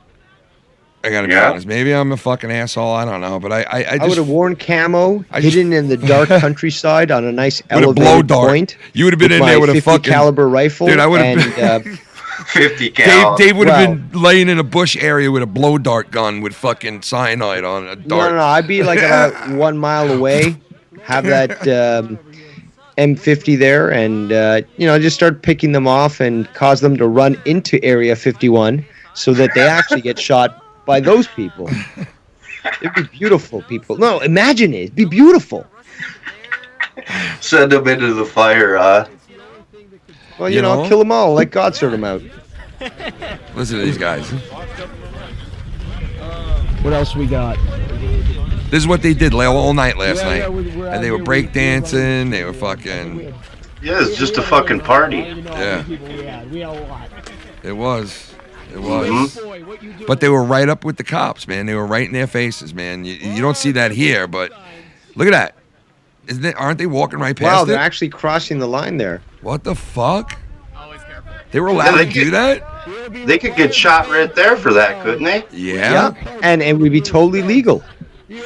I got to be Yeah. honest. Maybe I'm a fucking asshole. I don't know, but I I just would have worn camo, I just- hidden in the dark countryside on a nice With a blow elevated dart. point. You would have been in my there with a 50 fucking caliber rifle. Dude, I would and, have 50 cal. Dave would have Well- been laying in a bush area with a blow dart gun with fucking cyanide on a dart. No, I'd be like about 1 mile away, have that M50 there, and you know, just start picking them off and cause them to run into Area 51 so that they actually get shot by those people. It'd be beautiful, people. No, imagine it. It'd be beautiful. Send them into the fire. Well, You you know, know? kill them all. Let God sort them out. Listen to these guys. What else we got? This is what they did all night last Yeah, night. yeah, we're out And they were here, break dancing. They were fucking. Yeah, it's just a fucking party. Yeah. We had a lot. It was. It was. Mhm. But they were right up with the cops, man. They were right in their faces, man. You don't see that here, but look at that. Isn't it? Aren't they walking right past Wow, it? they're actually crossing the line there. What the fuck? They were allowed Yeah, to do that? They could get shot right there for that, couldn't they? Yeah. And it would be totally legal.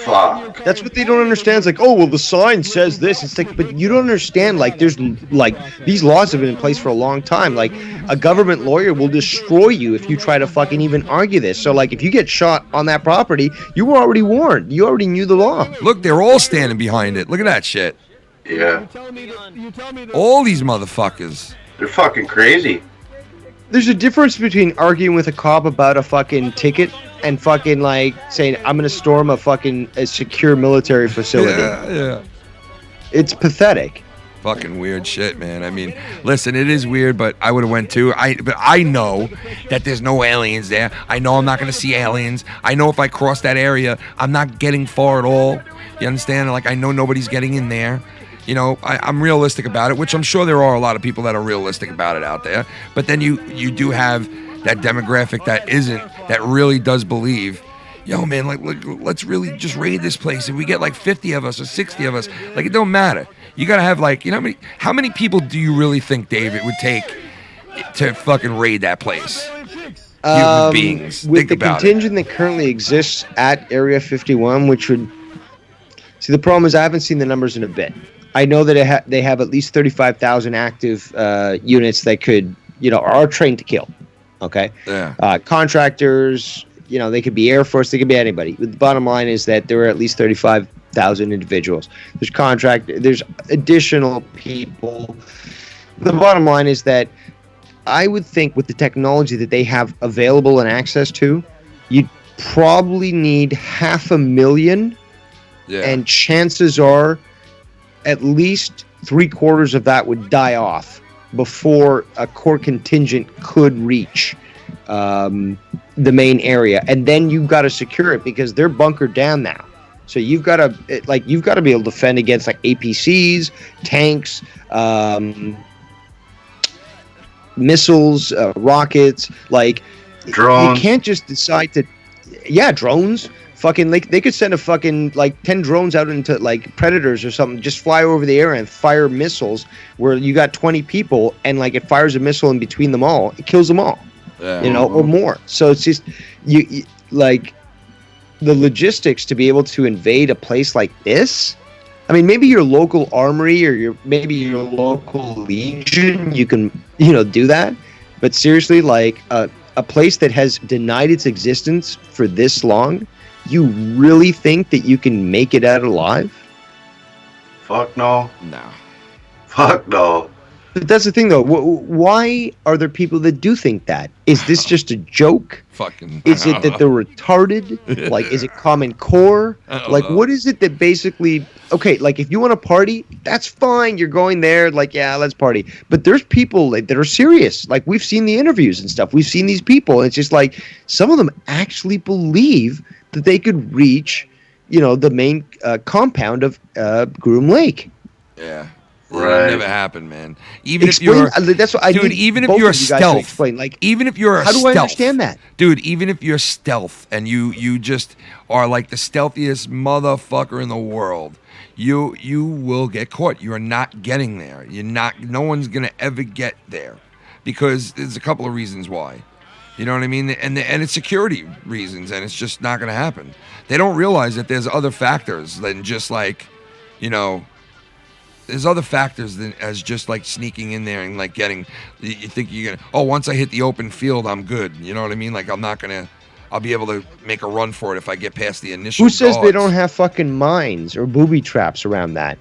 Fuck. That's what they don't understand. It's like, oh, well, the sign says this. It's like, but you don't understand. Like, there's like these laws have been in place for a long time. Like, a government lawyer will destroy you if you try to fucking even argue this. So, like, if you get shot on that property, you were already warned. You already knew the law. Look, they're all standing behind it. Look at that shit. Yeah. All these motherfuckers. They're fucking crazy. There's a difference between arguing with a cop about a fucking ticket and fucking like saying I'm gonna storm a secure military facility. Yeah. It's pathetic. Fucking weird shit, man. I mean, listen, it is weird, but I would have went too. But I know that there's no aliens there. I know I'm not gonna see aliens. I know if I cross that area, I'm not getting far at all. You understand? Like I know nobody's getting in there. You know, I'm realistic about it, which I'm sure there are a lot of people that are realistic about it out there. But then you do have that demographic that isn't, that really does believe, yo, man, like, let's really just raid this place. If we get like 50 of us or 60 of us, like, it don't matter. You got to have like, you know, how many people do you really think, Dave, it would take to fucking raid that place? Human beings. With Think the about it. contingent that currently exists at Area 51, which would... See, the problem is I haven't seen the numbers in a bit. I know that they have at least 35,000 active units that could, you know, are trained to kill. Okay? Yeah. Contractors, you know, they could be Air Force, they could be anybody. The bottom line is that there are at least 1,000 individuals. There's additional people. The bottom line is that I would think with the technology that they have available and access to, you'd probably need 500,000, and chances are at least 3/4 of that would die off before a core contingent could reach the main area, and then you've got to secure it because they're bunkered down now. So you've got to be able to defend against like APCs, tanks, missiles, rockets, like drones. You can't just decide to, drones. Fucking, they could send a fucking like 10 drones out into like predators or something, just fly over the air and fire missiles where you got 20 people and like it fires a missile in between them all, it kills them all, or more. So it's just you like the logistics to be able to invade a place like this. I mean, maybe your local armory or maybe your local legion, you can do that, but seriously, like a place that has denied its existence for this long. You really think that you can make it out alive? Fuck no. No. Fuck no. But that's the thing, though. Why are there people that do think that? Is this just a joke? Fucking. Is it that they're retarded? Like, is it Common Core? Like, what is it that basically... Okay, like, if you want to party, that's fine. You're going there, like, yeah, let's party. But there's people that are serious. Like, we've seen the interviews and stuff. We've seen these people. And it's just like, some of them actually believe that they could reach, the main compound of Groom Lake. Yeah. Right. It'll never happen, man. Even if you're, that's what I dude. Even if you're stealth, explain. Like, even if you're how do I stealth, understand that, dude? Even if you're stealth and you just are like the stealthiest motherfucker in the world, you will get caught. You are not getting there. No one's gonna ever get there because there's a couple of reasons why. You know what I mean? And it's security reasons, and it's just not going to happen. They don't realize that there's other factors than just like, there's other factors than as just like sneaking in there and like getting. You think you're gonna? Once I hit the open field, I'm good. You know what I mean? Like I'll be able to make a run for it if I get past the initial. Who says guards. They don't have fucking mines or booby traps around that?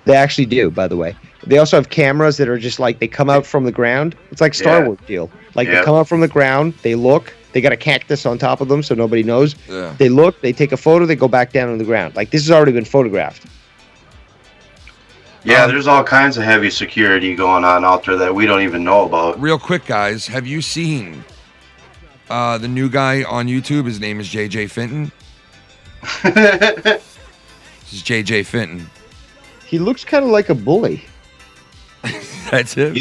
They actually do, by the way. They also have cameras that are just like, they come out from the ground. It's like Star Wars deal. Like, they come out from the ground, they look, they got a cactus on top of them so nobody knows. Yeah. They look, they take a photo, they go back down on the ground. Like, this has already been photographed. Yeah, there's all kinds of heavy security going on out there that we don't even know about. Real quick, guys, have you seen the new guy on YouTube? His name is JJ Fenton. This is JJ Fenton. He looks kind of like a bully. That's him.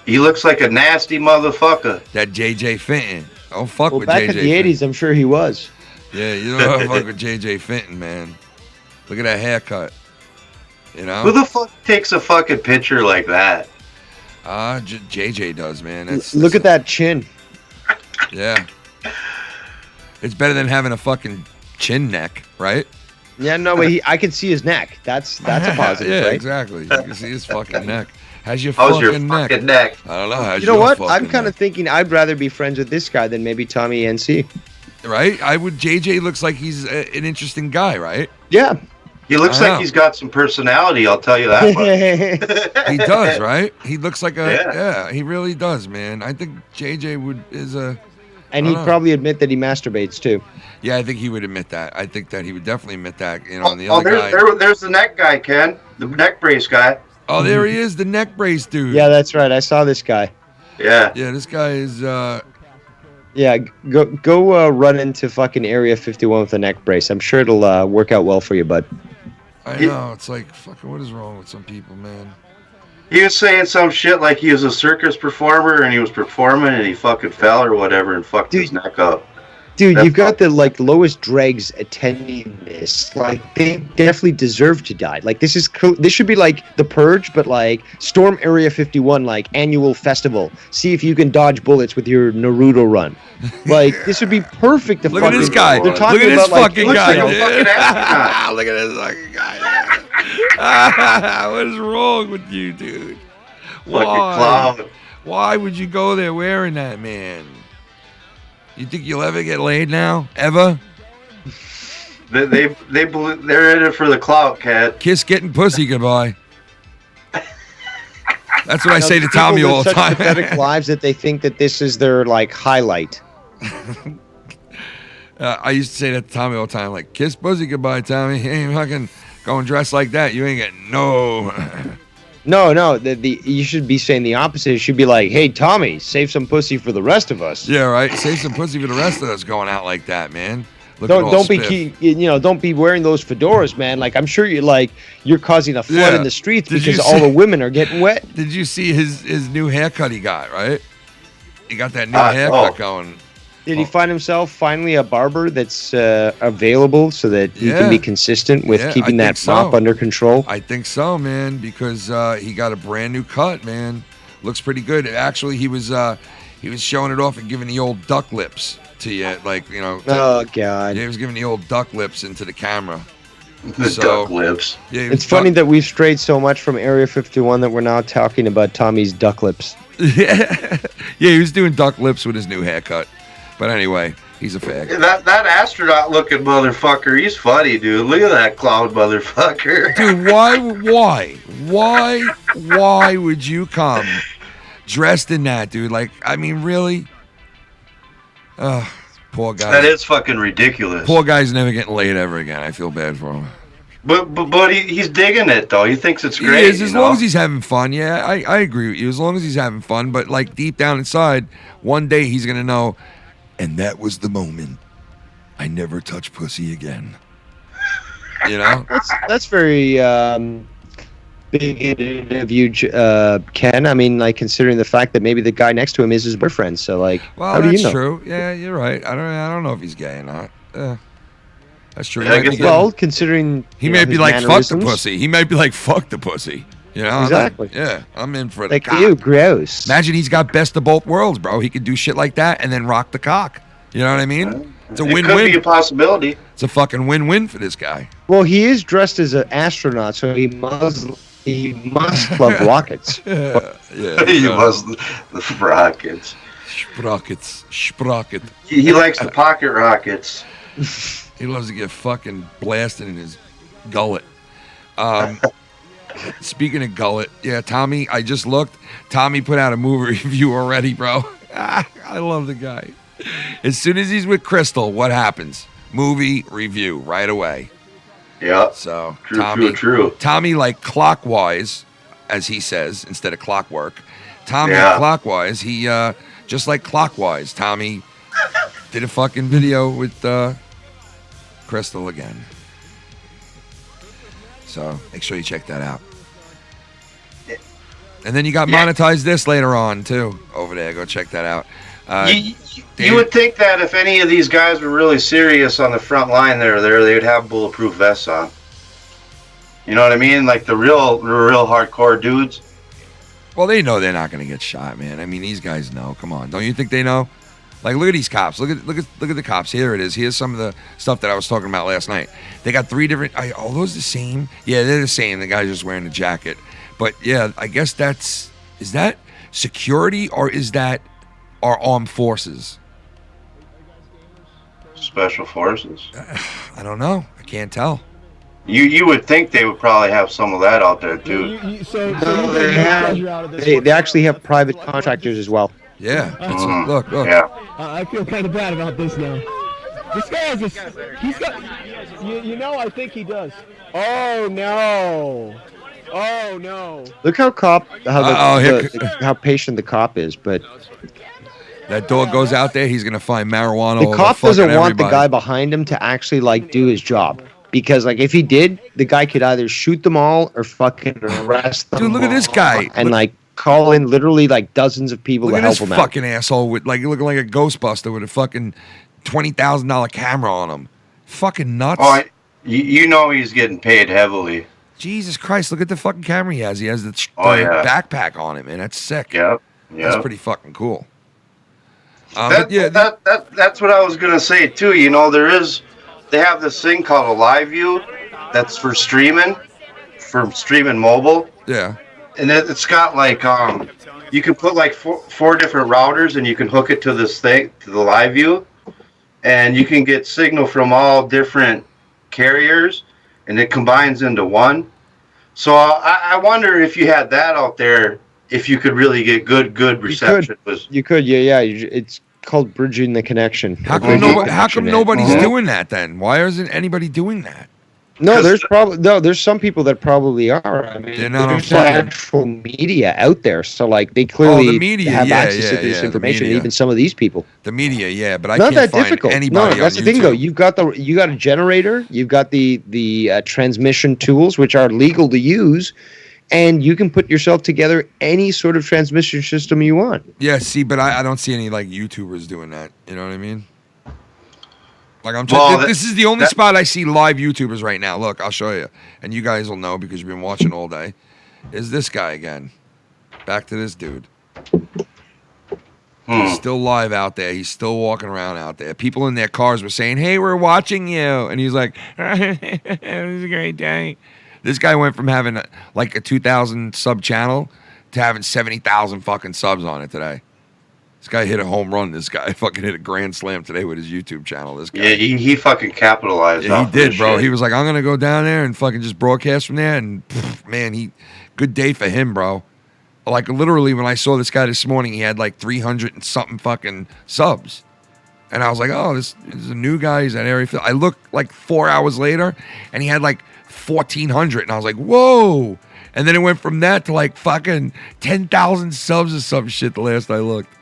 He looks like a nasty motherfucker. That JJ Fenton. Don't fuck with back JJ in the 80s, I'm sure he was. Yeah, you don't fuck with JJ Fenton, man. Look at that haircut. Who the fuck takes a fucking picture like that? JJ does, man. Look at that chin. Yeah. It's better than having a fucking chin neck, right? Yeah, no, but I can see his neck. That's a positive, yeah, right? Exactly. You can see his fucking neck. How's your How's fucking your fucking neck? I don't know. How's you know your what? fucking I'm kind neck? of thinking I'd rather be friends with this guy than maybe Tommy NC. Right? JJ looks like he's an interesting guy, right? Yeah. He looks like he's got some personality, I'll tell you that much. He does, right? He looks like he really does, man. I think JJ is a... And he'd probably admit that he masturbates, too. Yeah, I think he would admit that. I think that he would definitely admit that. And the other guy... there's the neck guy, Ken. The neck brace guy. Oh, there he is, the neck brace dude. Yeah, that's right. I saw this guy. Yeah. Yeah, this guy is... Yeah, go run into fucking Area 51 with a neck brace. I'm sure it'll work out well for you, bud. I know. It's like, fucking, what is wrong with some people, man? He was saying some shit like he was a circus performer and he was performing and he fucking fell or whatever and fucked his neck up. Dude, you've got the lowest dregs attending this. Like, they definitely deserve to die. Like, this should be like The Purge, but like Storm Area 51, like annual festival. See if you can dodge bullets with your Naruto run. Like, this would be perfect. Look at this guy. They're Look talking at this about, like, fucking guy. Look at this fucking guy. What is wrong with you, dude? Fucking clown. Why would you go there wearing that, man? You think you'll ever get laid now? Ever? They're in it for the clout, Cat. Kiss getting pussy goodbye. That's what I say to People Tommy live all the such time. pathetic lives that they think that this is their like highlight. I used to say that to Tommy all the time, like, kiss pussy goodbye, Tommy. You ain't fucking going dressed like that. You ain't getting no. No. You should be saying the opposite. It should be like, hey, Tommy, save some pussy for the rest of us. Yeah, right. Save some pussy for the rest of us going out like that, man. Don't Don't be wearing those fedoras, man. Like I'm sure you're causing a flood in the streets because all the women are getting wet. Did you see his new haircut he got, right? He got that new haircut going. Did he find himself finally a barber that's available so that he can be consistent with keeping that mop under control? I think so, man, because he got a brand new cut, man. Looks pretty good. Actually, he was showing it off and giving the old duck lips to you, like, you know. Oh, God. Yeah, he was giving the old duck lips into the camera. The duck lips. Yeah, it's funny that we've strayed so much from Area 51 that we're now talking about Tommy's duck lips. Yeah, he was doing duck lips with his new haircut. But anyway, he's a fag. That astronaut looking motherfucker, he's funny, dude. Look at that clown motherfucker. Dude, why would you come dressed in that, dude? Like, I mean, really? Poor guy. That is fucking ridiculous. Poor guy's never getting laid ever again. I feel bad for him. But he's digging it, though. He thinks it's great. He is, as long as he's having fun. Yeah, I agree with you. As long as he's having fun. But, like, deep down inside, one day he's going to know, and that was the moment I never touch pussy again. You know? That's very big of you, Ken. I mean, like, considering the fact that maybe the guy next to him is his boyfriend. So, like, well, how do you know? That's true. Yeah, you're right. I don't know if he's gay or not. That's true. Considering he may be like, fuck the pussy. He might be like, fuck the pussy. You know? Exactly. I'm in for it. Like, ew, gross. Imagine he's got best of both worlds, bro. He could do shit like that and then rock the cock. You know what I mean? It's a win-win. It could be a possibility. It's a fucking win-win for this guy. Well, he is dressed as an astronaut, so he must love rockets. He must love rockets. Sprocket. He likes the pocket rockets. He loves to get fucking blasted in his gullet. Speaking of gullet, yeah, Tommy, I just looked. Tommy put out a movie review already, bro. I love the guy. As soon as he's with Crystal, what happens? Movie review right away. Yeah. So true. Tommy, like clockwise, as he says, instead of clockwork. Tommy clockwise. He just like clockwise. Tommy did a fucking video with Crystal again. So make sure you check that out. And then you got monetized this later on too over there. Go check that out. You would think that if any of these guys were really serious on the front line there, they would have bulletproof vests on. You know what I mean? Like the real hardcore dudes. Well, they know they're not going to get shot, man. I mean, these guys know. Come on, don't you think they know? Like, look at these cops. Look at the cops. Here it is. Here's some of the stuff that I was talking about last night. They got 3 different. Are those the same? Yeah, they're the same. The guy's just wearing a jacket. But yeah, I guess is that security or is that our armed forces? Special forces. I don't know. I can't tell. You would think they would probably have some of that out there too. They actually have private contractors as well. Yeah. Look. Yeah. I feel kind of bad about this now. This guy has he's got, I think he does. Oh no. Look how how patient the cop is, but that dog goes out there, he's gonna find marijuana. The cop doesn't want the guy behind him to actually like do his job. Because like if he did, the guy could either shoot them all or fucking arrest them. Dude, look at this guy. And like call in literally like dozens of people to help him out. Look at this fucking asshole with like looking like a Ghostbuster with a fucking $20,000 camera on him. Fucking nuts. Oh, you know he's getting paid heavily. Jesus Christ, look at the fucking camera he has. He has the backpack on it, man. That's sick. Yep. That's pretty fucking cool. That's what I was going to say, too. You know, they have this thing called a live view that's for streaming mobile. Yeah. And it's got like, you can put like four different routers and you can hook it to this thing, to the live view. And you can get signal from all different carriers, and it combines into one. So I wonder if you had that out there, if you could really get good reception. You could, yeah. It's called bridging the connection. How come nobody's doing that then? Why isn't anybody doing that? No, there's some people that probably are. I mean, there's actual media out there, so like they clearly have access to this information. Even some of these people. The media, yeah, but I not can't that find difficult. anybody. No, that's on the thing YouTube. though. You got a generator. You've got the transmission tools, which are legal to use, and you can put yourself together any sort of transmission system you want. Yeah, see, but I don't see any like YouTubers doing that. You know what I mean? Like I'm just, this is the only spot I see live YouTubers right now. Look, I'll show you, and you guys will know because you've been watching all day. Is this guy again? Back to this dude. He's still live out there. He's still walking around out there. People in their cars were saying, "Hey, we're watching you," and he's like, "It was a great day." This guy went from having like a 2,000 sub channel to having 70,000 fucking subs on it today. This guy hit a home run. This guy fucking hit a grand slam today with his YouTube channel. This guy. Yeah, he fucking capitalized. Yeah, he did, bro. Shit. He was like, I'm gonna go down there and fucking just broadcast from there. And man, good day for him, bro. Like literally, when I saw this guy this morning, he had like 300 and something fucking subs, and I was like, oh, this is a new guy. He's at Area. I looked like 4 hours later, and he had like 1,400, and I was like, whoa. And then it went from that to like fucking 10,000 subs or some shit. The last I looked.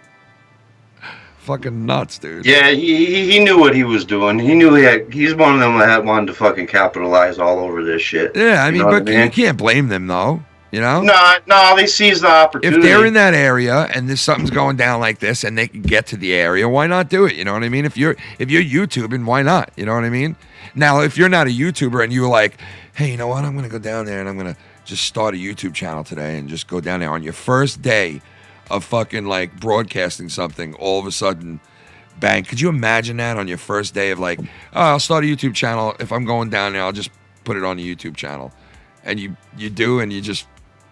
Fucking nuts, dude. Yeah, he knew what he was doing. He knew he's one of them that wanted to fucking capitalize all over this shit. Yeah, I mean, but you can't blame them though. You know? No, they seized the opportunity. If they're in that area and there's something's going down like this and they can get to the area, why not do it? You know what I mean? If you're YouTubing, why not? You know what I mean? Now, if you're not a YouTuber and you're like, hey, you know what? I'm gonna go down there and I'm gonna just start a YouTube channel today and just go down there on your first day of fucking like broadcasting something, all of a sudden, bang. Could you imagine that on your first day of like, oh, I'll start a YouTube channel. If I'm going down there, I'll just put it on a YouTube channel. And you do, and you just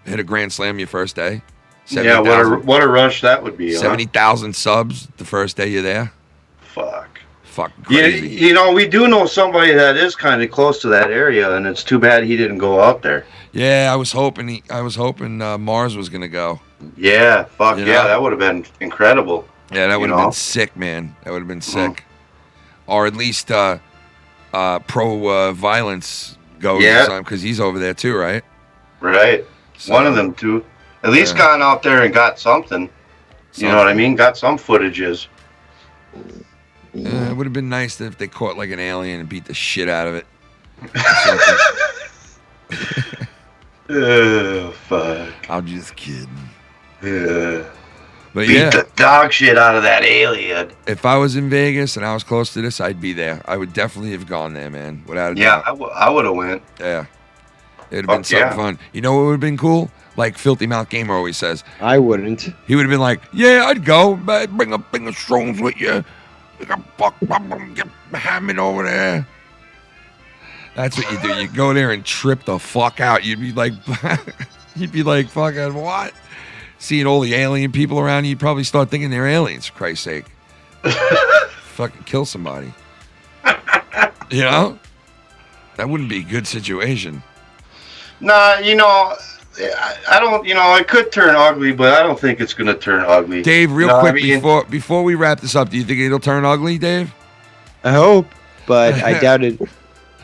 hit a grand slam your first day. Yeah, what a rush that would be. 70,000 subs the first day you're there. Fucking crazy. You know, we do know somebody that is kind of close to that area, and it's too bad he didn't go out there. Yeah, I was hoping Mars was gonna go. Yeah, that would have been incredible. Yeah, that would have been sick, man. That would have been sick. Or at least pro violence goes because he's over there too, right? Right. So, one of them too. At least gone out there and got something. You know what I mean? Got some footages. It would have been nice if they caught like an alien and beat the shit out of it. Oh, fuck. I'm just kidding. Yeah. But beat the dog shit out of that alien. If I was in Vegas and I was close to this, I'd be there. I would definitely have gone there, man. Without a doubt. I would have went. Yeah. It'd have been something fun. You know what would have been could Like Filthy Mouth Gamer always says. I wouldn't. He would have been like, yeah, I'd go. But bring a thing of stones with you. Get Hammond over there. That's what you do. You go there and trip the fuck out. You'd be like, fucking what? Seeing all the alien people around you, you'd probably start thinking they're aliens, for Christ's sake. Fucking kill somebody. You know? That wouldn't be a good situation. Nah, you know, I don't, it could turn ugly, but I don't think it's going to turn ugly. Dave, real quick, before we wrap this up, do you think it'll turn ugly, Dave? I hope, but I doubt it.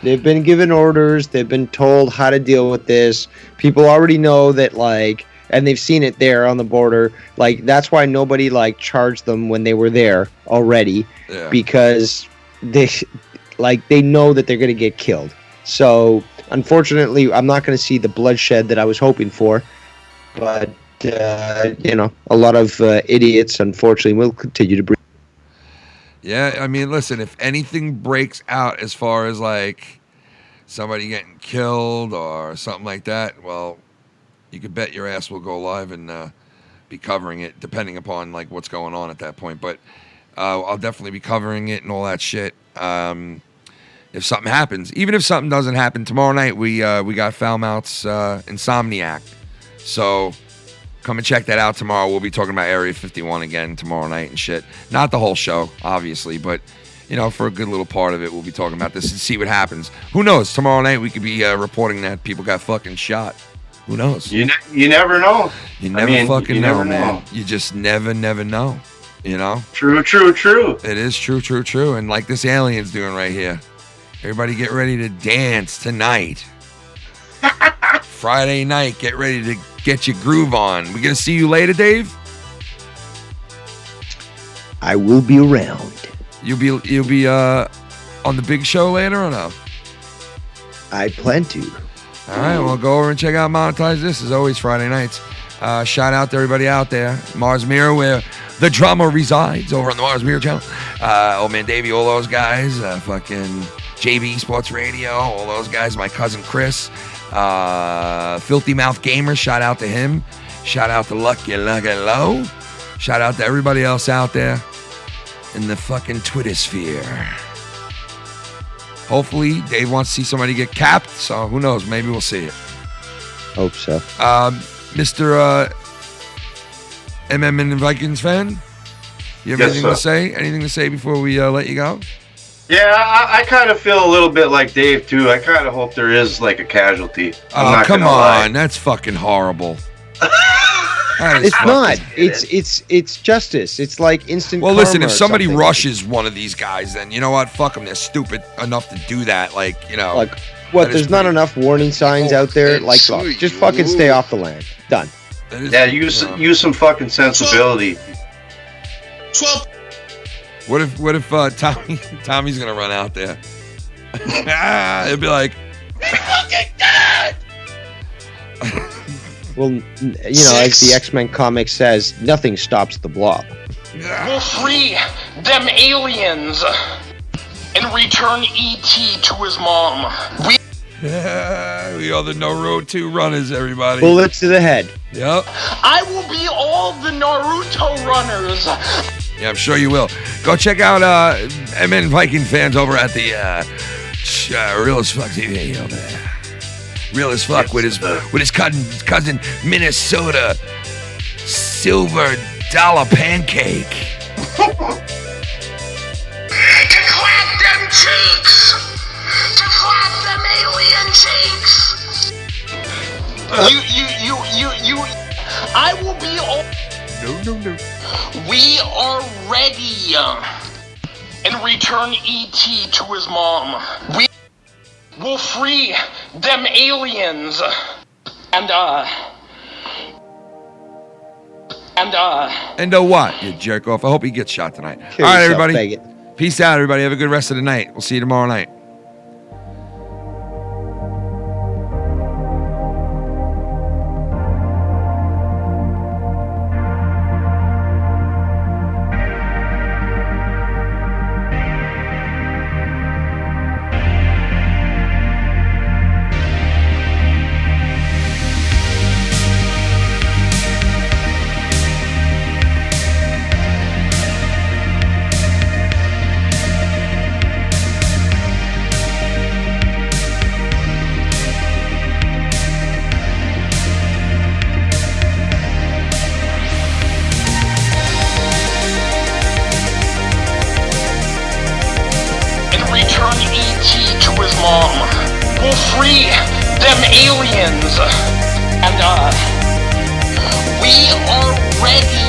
They've been given orders. They've been told how to deal with this. People already know that, like, and they've seen it there on the border. Like, that's why nobody, like, charged them when they were there already. Yeah. Because they know that they're going to get killed. So, unfortunately, I'm not going to see the bloodshed that I was hoping for. But, a lot of idiots, unfortunately, will continue to breathe. Yeah, I mean, listen, if anything breaks out as far as, like, somebody getting killed or something like that, well, you could bet your ass will go live and be covering it, depending upon, like, what's going on at that point. But I'll definitely be covering it and all that shit if something happens. Even if something doesn't happen, tomorrow night we got Foulmouth's Insomniac. So come and check that out tomorrow. We'll be talking about Area 51 again tomorrow night and shit. Not the whole show, obviously, but, you know, for a good little part of it, we'll be talking about this and see what happens. Who knows? Tomorrow night we could be reporting that people got fucking shot. Who knows? You never know. You never fucking know, man. You just never know. You know? True. It is true. And like this alien's doing right here. Everybody get ready to dance tonight. Friday night, get ready to get your groove on. We gonna see you later, Dave? I will be around. You'll be on the big show later or no? I plan to. All right, well, go over and check out Monetize This, as always, Friday nights. Shout out to everybody out there. Mars Mirror, where the drama resides, over on the Mars Mirror channel. Old Man Davey, all those guys. Fucking JB Sports Radio, all those guys. My cousin Chris. Filthy Mouth Gamer, shout out to him. Shout out to Lucky Low. Shout out to everybody else out there in the fucking Twitter sphere. Hopefully, Dave wants to see somebody get capped, so who knows? Maybe we'll see it. Hope so. Mr. MM and Vikings fan, you have anything to say? Anything to say before we let you go? Yeah, I kind of feel a little bit like Dave, too. I kind of hope there is, like, a casualty. Oh, come on. That's fucking horrible. It's not. It's justice. It's like instant Well, karma listen, if or somebody something. rushes one of these guys, then you know what? Fuck them. They're stupid enough to do that. Like, you know. Like, what? There's not enough warning signs out there. Like, look, just fucking stay off the land. Done. Yeah, use some fucking sensibility. 12. What if Tommy's gonna run out there? He'll be like, Fucking dead! Well, you know, as the X-Men comic says, nothing stops the blob. We'll free them aliens and return E.T. to his mom. we are the No Road 2 runners, everybody. Bullets to the head. Yep. I will be all the Naruto runners. Yeah, I'm sure you will. Go check out MN Viking fans over at the Real as Fuck TV over there. Real as Fuck with his cousin Minnesota Silver Dollar Pancake. To clap them cheeks! To clap them alien cheeks! You I will be all... No. We are ready and return E.T. to his mom. We will free them aliens and what, you jerk off? I hope he gets shot tonight. Kill All right, yourself, everybody. faggot. Peace out, everybody. Have a good rest of the night. We'll see you tomorrow night. free them aliens. And, we are ready